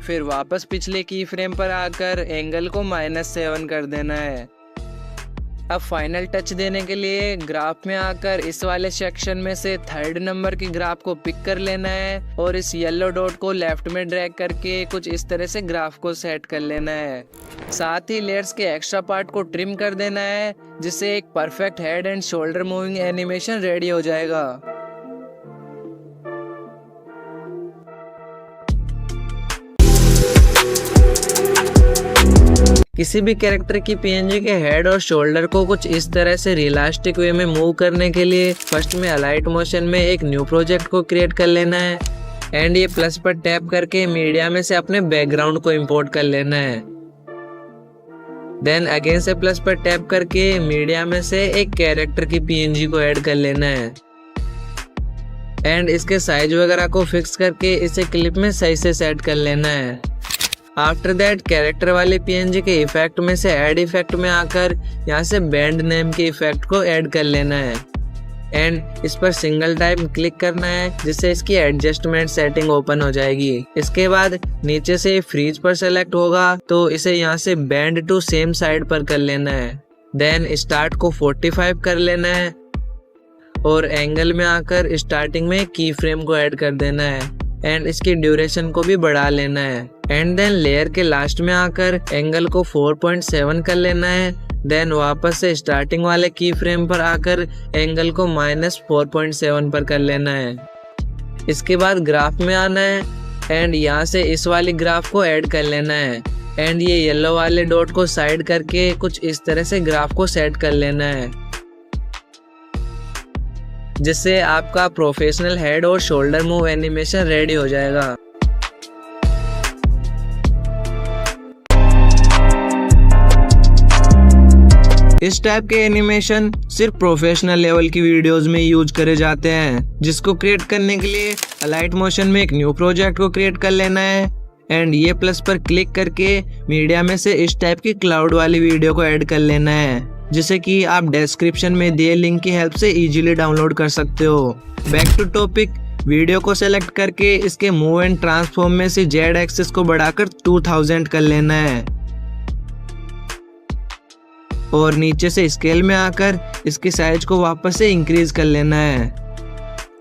फिर वापस पिछले की फ्रेम पर आकर एंगल को -7 कर देना है। अब फाइनल टच देने के लिए ग्राफ में आकर इस वाले सेक्शन में से 3rd नंबर की ग्राफ को पिक कर लेना है और इस येलो डॉट को लेफ्ट में ड्रैग करके कुछ इस तरह से ग्राफ को सेट कर लेना है। साथ ही लेयर्स के एक्स्ट्रा पार्ट को ट्रिम कर देना है, जिससे एक perfect head and shoulder moving animation ready हो जाएगा। किसी भी कैरेक्टर की PNG के हेड और शोल्डर को कुछ इस तरह से रियलिस्टिक वे में मूव करने के लिए फर्स्ट में अलाइट मोशन में एक न्यू प्रोजेक्ट को क्रिएट कर लेना है एंड ये प्लस पर टैप करके मीडिया में से अपने बैकग्राउंड को इंपोर्ट कर लेना है। देन अगेन से प्लस पर टैप करके मीडिया में से एक कैरेक्टर की PNG को ऐड कर लेना है एंड इसके साइज वगैरह को फिक्स करके इसे क्लिप में सही से सेट कर लेना है। आफ्टर दैट कैरेक्टर वाले PNG के इफेक्ट में से ऐड इफेक्ट में आकर यहाँ से बैंड नेम के इफेक्ट को ऐड कर लेना है एंड इस पर सिंगल टाइम क्लिक करना है, जिससे इसकी एडजस्टमेंट सेटिंग ओपन हो जाएगी। इसके बाद नीचे से फ्रीज पर सेलेक्ट होगा तो इसे यहाँ से बैंड टू सेम साइड पर कर लेना है। देन स्टार्ट को 45 कर लेना है और एंगल में आकर स्टार्टिंग में की फ्रेम को ऐड कर देना है एंड इसकी ड्यूरेशन को भी बढ़ा लेना है एंड देन लेयर के लास्ट में आकर एंगल को 4.7 कर लेना है। देन वापस से स्टार्टिंग वाले की फ्रेम पर आकर एंगल को -4.7 पर कर लेना है इसके बाद ग्राफ में आना है एंड यहाँ से इस वाली ग्राफ को ऐड कर लेना है एंड ये येलो वाले डॉट को साइड करके कुछ इस तरह से ग्राफ को सेट कर लेना है, जिससे आपका प्रोफेशनल हेड और शोल्डर मूव एनिमेशन रेडी हो जाएगा। इस टाइप के एनिमेशन सिर्फ प्रोफेशनल लेवल की वीडियोस में यूज करे जाते हैं, जिसको क्रिएट करने के लिए अलाइट मोशन में एक न्यू प्रोजेक्ट को क्रिएट कर लेना है एंड ये प्लस पर क्लिक करके मीडिया में से इस टाइप की क्लाउड वाली वीडियो को ऐड कर लेना है, जिसे कि आप डिस्क्रिप्शन में दिए लिंक की हेल्प से इजीली डाउनलोड कर सकते हो। बैक टू टॉपिक, वीडियो को सेलेक्ट करके इसके मूव एंड ट्रांसफॉर्म में से जेड एक्सिस को बढ़ाकर 2000 कर लेना है और नीचे से स्केल में आकर इसकी साइज को वापस से इंक्रीज कर लेना है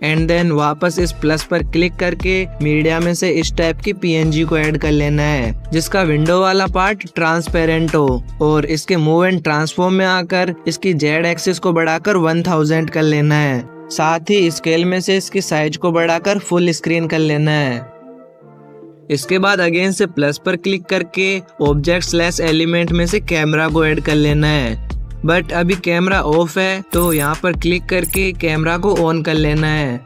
एंड देन वापस इस प्लस पर क्लिक करके मीडिया में से इस टाइप की पीएनजी को ऐड कर लेना है, जिसका विंडो वाला पार्ट ट्रांसपेरेंट हो और इसके मूव एंड ट्रांसफॉर्म में आकर इसकी जेड एक्सिस को बढ़ाकर 1000 कर लेना है। साथ ही स्केल में से इसकी साइज को बढ़ाकर फुल स्क्रीन कर लेना है। इसके बाद अगेन से प्लस पर क्लिक करके ऑब्जेक्ट / एलिमेंट में से कैमरा को ऐड कर लेना है, बट अभी कैमरा ऑफ है तो यहाँ पर क्लिक करके कैमरा को ऑन कर लेना है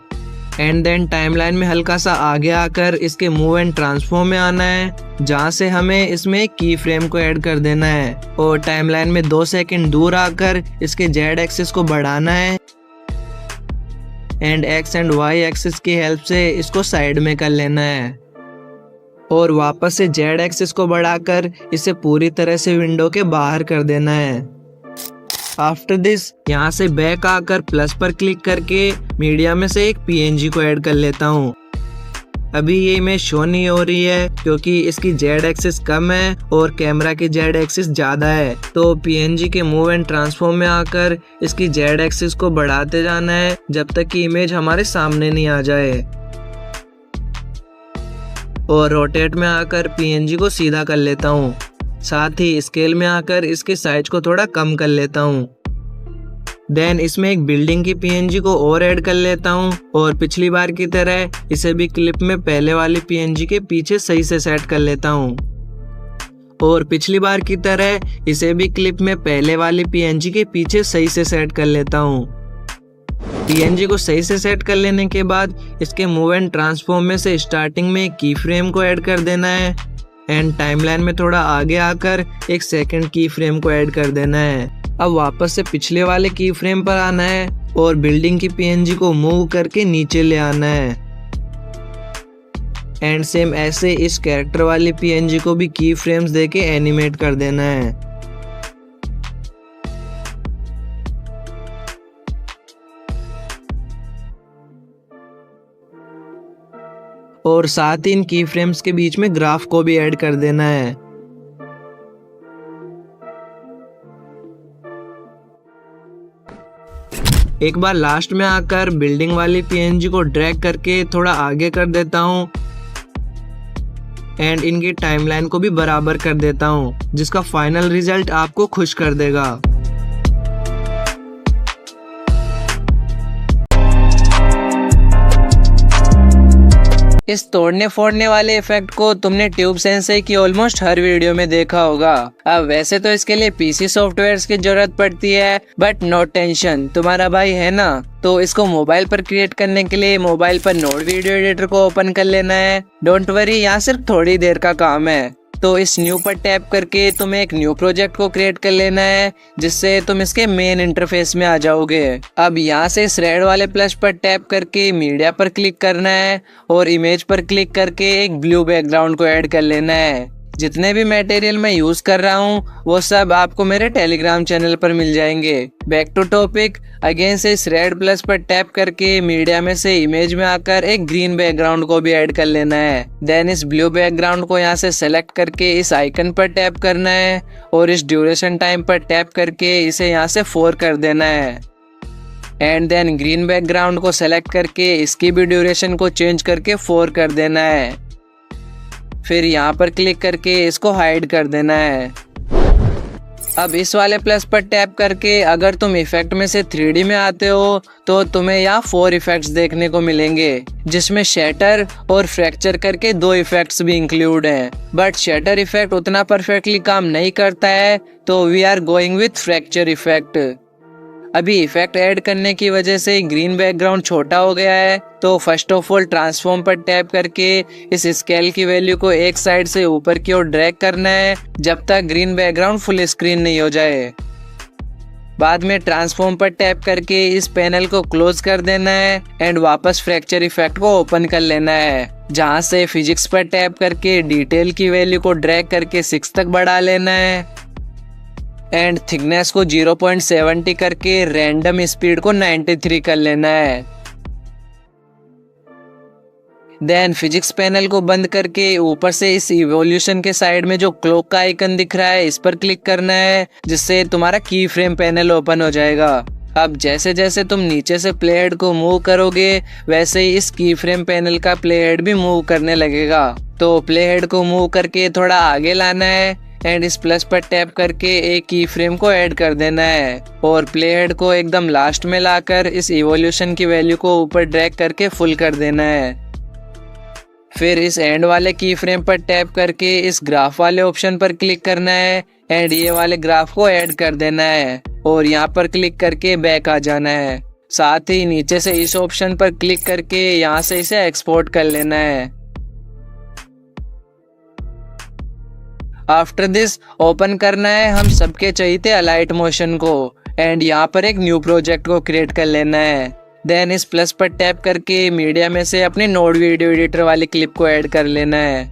एंड देन टाइमलाइन में हल्का सा आगे आकर इसके मूव एंड ट्रांसफॉर्म में आना है, जहाँ से हमें इसमें एक की फ्रेम को ऐड कर देना है और टाइमलाइन में 2 सेकंड दूर आकर इसके जेड एक्सिस को बढ़ाना है and X and Y axis की हेल्प से इसको साइड में कर लेना है और वापस से जेड एक्सिस को बढ़ाकर इसे पूरी तरह से विंडो के बाहर कर देना है। आफ्टर दिस यहाँ से बैक आकर प्लस पर क्लिक करके मीडिया में से एक पीएनजी को ऐड कर लेता हूँ। अभी ये इमेज शो नहीं हो रही है क्योंकि इसकी जेड एक्सिस कम है और कैमरा की जेड एक्सिस ज्यादा है, तो पीएनजी के मूव एंड ट्रांसफॉर्म में आकर इसकी जेड एक्सिस को बढ़ाते जाना है जब तक कि इमेज हमारे सामने नहीं आ जाए और रोटेट में आकर पीएनजी को सीधा कर लेता हूँ। साथ ही स्केल में आकर इसके साइज को थोड़ा कम कर लेता हूँ। देन इसमें एक बिल्डिंग की पीएनजी को और ऐड कर लेता हूँ और पिछली बार की तरह इसे भी क्लिप में पहले वाली पीएनजी के पीछे सही से सेट कर लेता हूँ और पिछली बार की तरह इसे भी क्लिप में पहले वाली पीएनजी के पीछे सही से सेट कर लेता हूँ। पीएनजी को सही से सेट कर लेने के बाद इसके मूव एंड ट्रांसफॉर्म में से स्टार्टिंग में एक की फ्रेम को ऐड कर देना है एंड टाइमलाइन में थोड़ा आगे आकर एक सेकंड की फ्रेम को ऐड कर देना है। अब वापस से पिछले वाले की फ्रेम पर आना है और बिल्डिंग की पीएनजी को मूव करके नीचे ले आना है एंड सेम ऐसे इस कैरेक्टर वाली पीएनजी को भी की फ्रेम्स देके एनिमेट कर देना है। और साथ ही इन की फ्रेम्स के बीच में ग्राफ को भी ऐड कर देना है। एक बार लास्ट में आकर बिल्डिंग वाली पीएनजी को ड्रैग करके थोड़ा आगे कर देता हूँ एंड इनकी टाइमलाइन को भी बराबर कर देता हूँ, जिसका फाइनल रिजल्ट आपको खुश कर देगा। इस तोड़ने फोड़ने वाले इफेक्ट को तुमने ट्यूब सेंसर की ऑलमोस्ट हर वीडियो में देखा होगा। अब वैसे तो इसके लिए पीसी सॉफ्टवेयर्स की जरूरत पड़ती है, बट नो टेंशन, तुम्हारा भाई है ना। तो इसको मोबाइल पर क्रिएट करने के लिए मोबाइल पर नोड वीडियो एडिटर को ओपन कर लेना है। डोंट वरी, यहाँ सिर्फ थोड़ी देर का काम है। तो इस न्यू पर टैप करके तुम्हें एक न्यू प्रोजेक्ट को क्रिएट कर लेना है, जिससे तुम इसके मेन इंटरफेस में आ जाओगे। अब यहाँ से इस रेड वाले प्लस पर टैप करके मीडिया पर क्लिक करना है और इमेज पर क्लिक करके एक ब्लू बैकग्राउंड को ऐड कर लेना है। जितने भी मटेरियल मैं यूज कर रहा हूँ वो सब आपको मेरे टेलीग्राम चैनल पर मिल जाएंगे। बैक टू टॉपिक, अगेन से इस रेड प्लस पर टैप करके मीडिया में से इमेज में आकर एक ग्रीन बैकग्राउंड को भी ऐड कर लेना है। देन इस ब्लू बैकग्राउंड को यहाँ से सेलेक्ट करके इस आइकन पर टैप करना है और इस ड्यूरेशन टाइम पर टैप करके इसे यहाँ से 4 कर देना है। एंड देन ग्रीन बैकग्राउंड को सेलेक्ट करके इसकी भी ड्यूरेशन को चेंज करके 4 कर देना है। फिर यहाँ पर क्लिक करके इसको हाइड कर देना है। अब इस वाले प्लस पर टैप करके अगर तुम इफेक्ट में से 3D में आते हो तो तुम्हें यहाँ 4 इफेक्ट्स देखने को मिलेंगे, जिसमें शैटर और फ्रैक्चर करके 2 इफेक्ट्स भी इंक्लूड हैं। बट शैटर इफेक्ट उतना परफेक्टली काम नहीं करता है, तो we are going with fracture effect. अभी इफेक्ट ऐड करने की वजह से ग्रीन बैकग्राउंड छोटा हो गया है, तो फर्स्ट ऑफ ऑल ट्रांसफॉर्म पर टैप करके इस स्केल की वैल्यू को एक साइड से ऊपर की ओर ड्रैग करना है जब तक ग्रीन बैकग्राउंड फुल स्क्रीन नहीं हो जाए। बाद में ट्रांसफॉर्म पर टैप करके इस पैनल को क्लोज कर देना है एंड वापस फ्रैक्चर इफेक्ट को ओपन कर लेना है, जहां से फिजिक्स पर टैप करके डिटेल की वैल्यू को ड्रैग करके 6 तक बढ़ा लेना है एंड थिकनेस को 0.70 करके रैंडम स्पीड को 93 कर लेना है। देन फिजिक्स पैनल को बंद करके ऊपर से इस इवोल्यूशन के साइड में जो क्लॉक का आइकन दिख रहा है इस पर क्लिक करना है, जिससे तुम्हारा की फ्रेम पैनल ओपन हो जाएगा। अब जैसे जैसे तुम नीचे से प्ले हेड को मूव करोगे वैसे ही इस की फ्रेम पैनल का प्ले हेड भी मूव करने लगेगा। तो प्ले हेड को मूव करके थोड़ा आगे लाना है एंड इस प्लस पर टैप करके एक की फ्रेम को ऐड कर देना है और प्ले हेड को एकदम लास्ट में लाकर इस इवोल्यूशन की वैल्यू को ऊपर ड्रैग करके फुल कर देना है। फिर इस एंड वाले की फ्रेम पर टैप करके इस ग्राफ वाले ऑप्शन पर क्लिक करना है एंड ये वाले ग्राफ को ऐड कर देना है और यहाँ पर क्लिक करके बैक आ जाना है। साथ ही नीचे से इस ऑप्शन पर क्लिक करके यहाँ से इसे एक्सपोर्ट कर लेना है। आफ्टर दिस ओपन करना है हम सबके चाहिए अलाइट मोशन को एंड यहाँ पर एक न्यू प्रोजेक्ट को क्रिएट कर लेना है। देन इस प्लस पर टैप करके मीडिया में से अपने नोड वीडियो एडिटर वाली क्लिप को ऐड कर लेना है।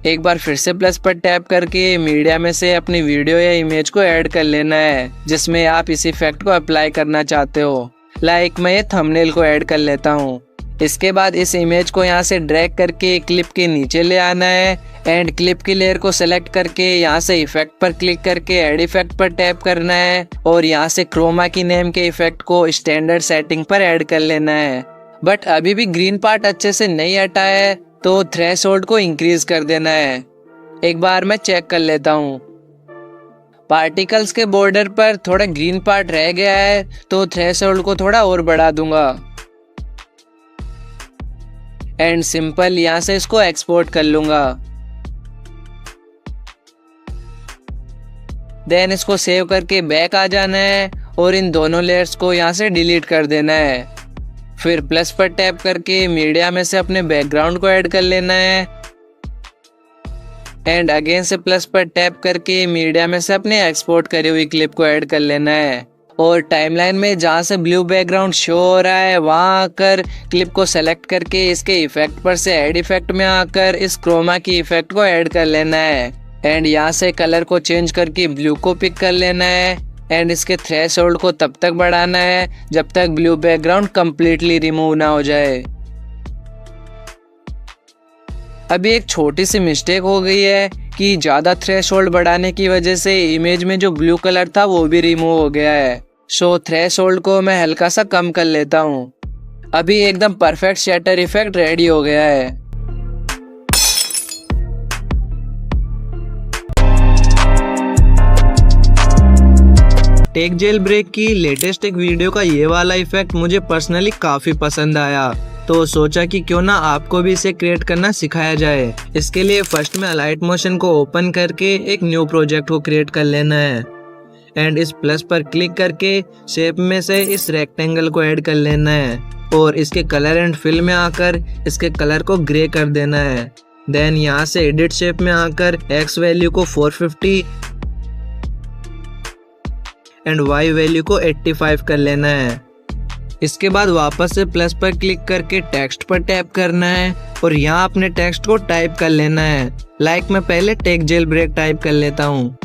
एक बार फिर से प्लस पर टैप करके मीडिया में से अपनी वीडियो या इमेज को ऐड कर लेना है जिसमें आप इस इफेक्ट को अप्लाई करना चाहते हो। लाइक मैं ये थंबनेल को ऐड कर लेता हूँ। इसके बाद इस इमेज को यहाँ से ड्रैग करके क्लिप के नीचे ले आना है एंड क्लिप की लेयर को सेलेक्ट करके यहाँ से इफेक्ट पर क्लिक करके ऐड इफेक्ट पर टैप करना है और यहाँ से क्रोमा की नेम के इफेक्ट को स्टैंडर्ड सेटिंग पर ऐड कर लेना है। बट अभी भी ग्रीन पार्ट अच्छे से नहीं हटा है, तो थ्रेशोल्ड को इंक्रीज कर देना है। एक बार मैं चेक कर लेता हूँ। पार्टिकल्स के बॉर्डर पर थोड़ा ग्रीन पार्ट रह गया है, तो थ्रेशोल्ड को थोड़ा और बढ़ा दूंगा एंड सिंपल यहाँ से इसको एक्सपोर्ट कर लूंगा। देन इसको सेव करके बैक आ जाना है और इन दोनों लेयर्स को यहाँ से डिलीट कर देना है। फिर प्लस पर टैप करके मीडिया में से अपने बैकग्राउंड को ऐड कर लेना है एंड अगेन से प्लस पर टैप करके मीडिया में से अपने एक्सपोर्ट करी हुई क्लिप को ऐड कर लेना है और टाइमलाइन में जहाँ से ब्लू बैकग्राउंड शो हो रहा है वहाँ आकर क्लिप को सेलेक्ट करके इसके इफेक्ट पर से ऐड इफेक्ट में आकर इस क्रोमा की इफेक्ट को ऐड कर लेना है एंड यहाँ से कलर को चेंज करके ब्लू को पिक कर लेना है एंड इसके थ्रेशोल्ड को तब तक बढ़ाना है जब तक ब्लू बैकग्राउंड कंप्लीटली रिमूव ना हो जाए। अभी एक छोटी सी मिस्टेक हो गई है कि ज़्यादा थ्रेशोल्ड बढ़ाने की वजह से इमेज में जो ब्लू कलर था वो भी रिमूव हो गया है। सो थ्रेशोल्ड को मैं हल्का सा कम कर लेता हूँ। अभी एकदम परफेक्ट शैटर इफेक्ट रेडी हो गया है। टेक जेल ब्रेक की लेटेस्ट एक वीडियो का ये वाला इफेक्ट मुझे पर्सनली काफी पसंद आया, तो सोचा कि क्यों ना आपको भी इसे क्रिएट करना सिखाया जाए। इसके लिए फर्स्ट में अलाइट मोशन को ओपन करके एक न्यू प्रोजेक्ट को क्रिएट कर लेना है एंड इस प्लस पर क्लिक करके शेप में से इस रेक्टेंगल को ऐड कर लेना है और इसके कलर एंड फिल में आकर इसके कलर को ग्रे कर देना है। देन यहाँ से एडिट शेप में आकर एक्स वैल्यू को 450 एंड y वैल्यू को 85 कर लेना है। इसके बाद वापस से प्लस पर क्लिक करके टेक्स्ट पर टैप करना है और यहाँ अपने टेक्स्ट को टाइप कर लेना है। लाइक मैं पहले टेक जेल ब्रेक टाइप कर लेता हूँ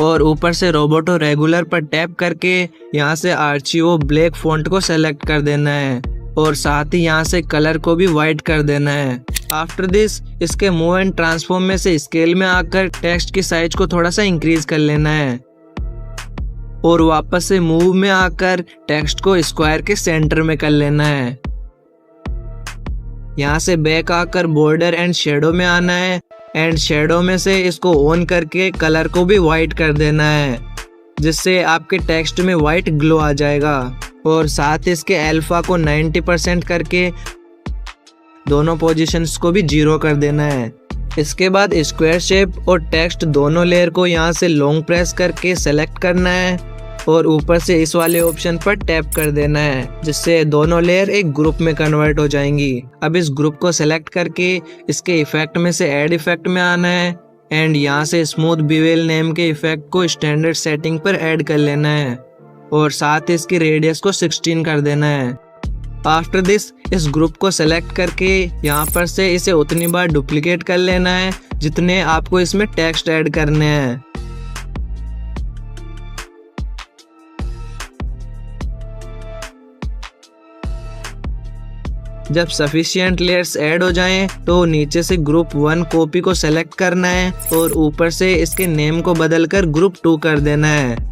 और ऊपर से रोबोटो रेगुलर पर टैप करके यहाँ से आर्चिओ ब्लैक फॉन्ट को सेलेक्ट कर देना है और साथ ही यहाँ से कलर को भी वाइट कर देना है। आफ्टर दिस इसके मूव एंड ट्रांसफॉर्म में से स्केल में आकर टेक्स्ट की साइज को थोड़ा सा इंक्रीज कर लेना है और वापस से मूव में आकर टेक्स्ट को स्क्वायर के सेंटर में कर लेना है। यहाँ से बैक आकर बॉर्डर एंड शेडो में आना है एंड शेडो में से इसको ऑन करके कलर को भी वाइट कर देना है, जिससे आपके टेक्स्ट में वाइट ग्लो आ जाएगा। और साथ इसके अल्फा को 90% करके दोनों पोजीशंस को भी 0 कर देना है। इसके बाद स्क्वायर शेप और टेक्स्ट दोनों लेयर को यहाँ से लॉन्ग प्रेस करके सेलेक्ट करना है और ऊपर से इस वाले ऑप्शन पर टैप कर देना है, जिससे दोनों लेयर एक ग्रुप में कन्वर्ट हो जाएंगी। अब इस ग्रुप को सेलेक्ट करके इसके इफेक्ट में से ऐड इफेक्ट में आना है एंड यहाँ से स्मूथ बीवेल नेम के इफेक्ट को स्टैंडर्ड सेटिंग पर ऐड कर लेना है और साथ इसकी रेडियस को 16 कर देना है। आफ्टर दिस इस ग्रुप को सेलेक्ट करके यहाँ पर से इसे उतनी बार डुप्लीकेट कर लेना है जितने आपको इसमें टेक्स्ट ऐड करने हैं। जब सफिशिएंट लेयर्स ऐड हो जाएं तो नीचे से ग्रुप 1 कॉपी को सेलेक्ट करना है और ऊपर से इसके नेम को बदलकर ग्रुप 2 कर देना है।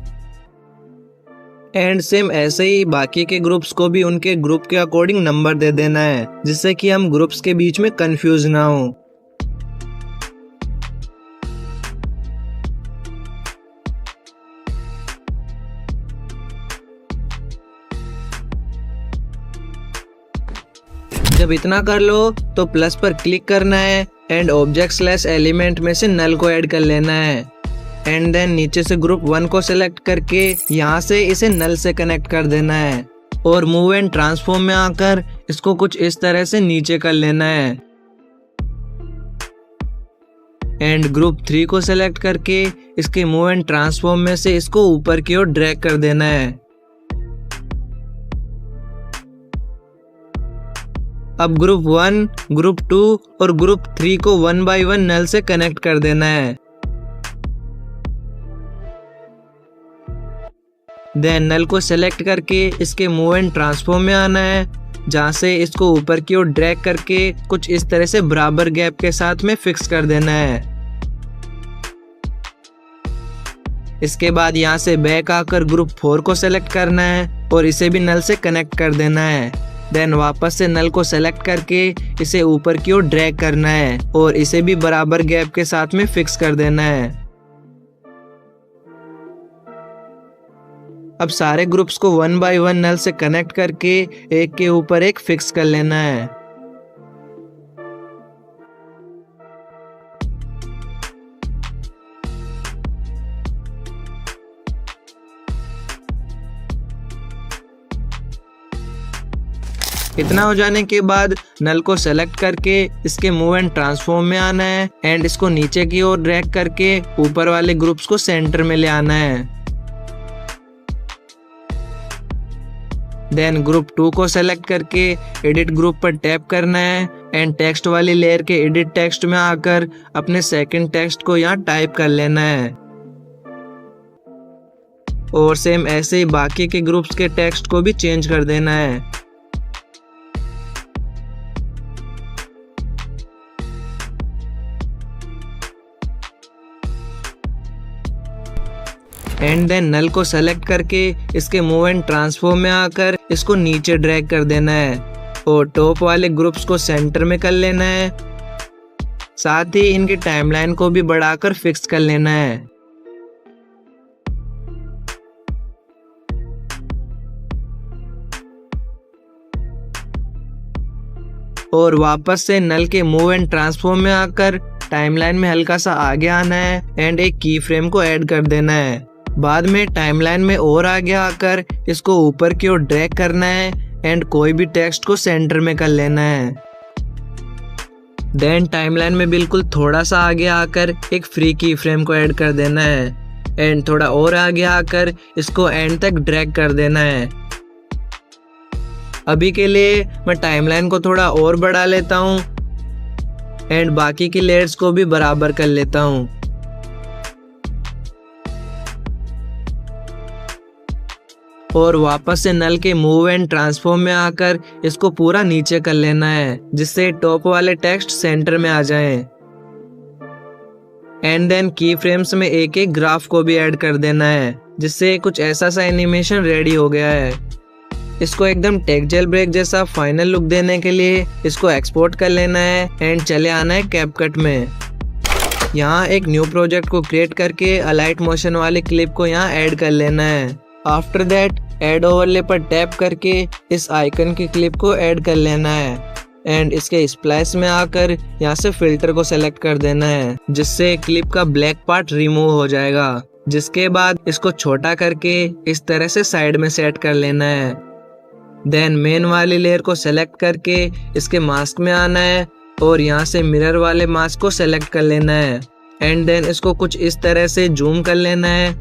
एंड सेम ऐसे ही बाकी के ग्रुप्स को भी उनके ग्रुप के अकॉर्डिंग नंबर दे देना है, जिससे कि हम ग्रुप्स के बीच में कंफ्यूज ना हो। जब इतना कर लो तो प्लस पर क्लिक करना है एंड ऑब्जेक्ट / एलिमेंट में से नल को ऐड कर लेना है एंड देन नीचे से ग्रुप 1 को सेलेक्ट करके यहाँ से इसे नल से कनेक्ट कर देना है और मूव एंड ट्रांसफॉर्म में आकर इसको कुछ इस तरह से नीचे कर लेना है एंड ग्रुप 3 को सेलेक्ट करके इसके मूव एंड ट्रांसफॉर्म में से इसको ऊपर की ओर ड्रैग कर देना है। अब ग्रुप 1, ग्रुप 2 और ग्रुप 3 को 1 बाय 1 नल से कनेक्ट कर देना है। देन नल को सेलेक्ट करके इसके मूव एंड ट्रांसफॉर्म में आना है, जहाँ से इसको ऊपर की ओर ड्रैग करके कुछ इस तरह से बराबर गैप के साथ में फिक्स कर देना है। इसके बाद यहाँ से बैक आकर ग्रुप 4 को सेलेक्ट करना है और इसे भी नल से कनेक्ट कर देना है। देन वापस से नल को सेलेक्ट करके इसे ऊपर की ओर ड्रैग करना है और इसे भी बराबर गैप के साथ में फिक्स कर देना है। अब सारे ग्रुप्स को 1 बाय 1 नल से कनेक्ट करके एक के ऊपर एक फिक्स कर लेना है। इतना हो जाने के बाद नल को सेलेक्ट करके इसके मूव एंड ट्रांसफॉर्म में आना है एंड इसको नीचे की ओर ड्रैग करके ऊपर वाले ग्रुप्स को सेंटर में ले आना है। देन ग्रुप 2 को सेलेक्ट करके एडिट ग्रुप पर टैप करना है एंड टेक्स्ट वाली लेयर के एडिट टेक्स्ट में आकर अपने सेकंड टेक्स्ट को यहाँ टाइप कर लेना है और सेम ऐसे ही बाकी के ग्रुप्स के टेक्स्ट को भी चेंज कर देना है। एंड देन नल को सेलेक्ट करके इसके मूव एंड ट्रांसफॉर्म में आकर इसको नीचे ड्रैग कर देना है और टॉप वाले ग्रुप्स को सेंटर में कर लेना है। साथ ही इनकी टाइमलाइन को भी बढ़ाकर फिक्स कर लेना है। और वापस से नल के मूव एंड ट्रांसफॉर्म में आकर टाइमलाइन में हल्का सा आगे आना है एंड एक की फ्रेम को ऐड कर देना है। बाद में टाइमलाइन में और आगे आकर इसको ऊपर की ओर ड्रैग करना है एंड कोई भी टेक्स्ट को सेंटर में कर लेना है। देन टाइमलाइन में बिल्कुल थोड़ा सा आगे आकर एक फ्री की फ्रेम को ऐड कर देना है एंड थोड़ा और आगे आकर इसको एंड तक ड्रैग कर देना है। अभी के लिए मैं टाइमलाइन को थोड़ा और बढ़ा लेता हूँ एंड बाकी की लेयर्स को भी बराबर कर लेता हूँ। और वापस से नल के मूव एंड ट्रांसफॉर्म में आकर इसको पूरा नीचे कर लेना है, जिससे टॉप वाले टेक्स्ट सेंटर में आ जाएं। एंड देन की फ्रेम्स में एक एक ग्राफ को भी ऐड कर देना है, जिससे कुछ ऐसा सा एनिमेशन रेडी हो गया है। इसको एकदम टेक जेल ब्रेक जैसा फाइनल लुक देने के लिए इसको एक्सपोर्ट कर लेना है एंड चले आना है कैपकट में। यहाँ एक न्यू प्रोजेक्ट को क्रिएट करके अलाइट मोशन वाली क्लिप को यहाँ ऐड कर लेना है। आफ्टर दैट ऐड ओवरले पर टैप करके इस आइकन की क्लिप को ऐड कर लेना है एंड इसके स्प्लैश में आकर यहाँ से फिल्टर को सेलेक्ट कर देना है, जिससे क्लिप का ब्लैक पार्ट रिमूव हो जाएगा। जिसके बाद इसको छोटा करके इस तरह से साइड में सेट कर लेना है। देन मेन वाली लेयर को सेलेक्ट करके इसके मास्क में आना है और यहाँ से मिरर वाले मास्क को सेलेक्ट कर लेना है एंड देन इसको कुछ इस तरह से जूम कर लेना है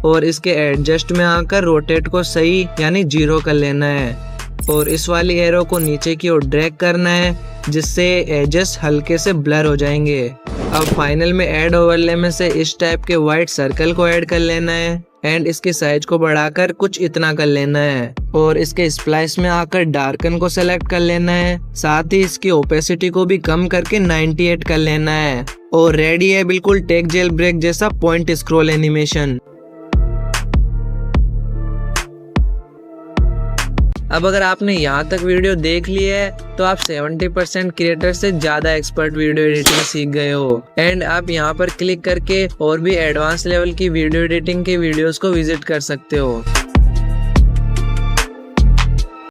और इसके एडजस्ट में आकर रोटेट को सही यानी 0 कर लेना है और इस वाली एरो को नीचे की ओर ड्रैग करना है, जिससे एजेस हल्के से ब्लर हो जाएंगे। अब फाइनल में ऐड ओवरले में से इस टाइप के व्हाइट सर्कल को ऐड कर लेना है एंड इसके साइज को बढ़ाकर कुछ इतना कर लेना है और इसके स्प्लाइस में आकर डार्कन को सेलेक्ट कर लेना है। साथ ही इसकी ओपेसिटी को भी कम करके 98 कर लेना है और रेडी है बिल्कुल टेक जेल ब्रेक जैसा पॉइंट स्क्रॉल एनिमेशन। अब अगर आपने यहाँ तक वीडियो देख ली है तो आप 70% क्रिएटर से ज्यादा एक्सपर्ट वीडियो एडिटिंग सीख गए हो एंड आप यहाँ पर क्लिक करके और भी एडवांस लेवल की वीडियो एडिटिंग के वीडियोस को विजिट कर सकते हो।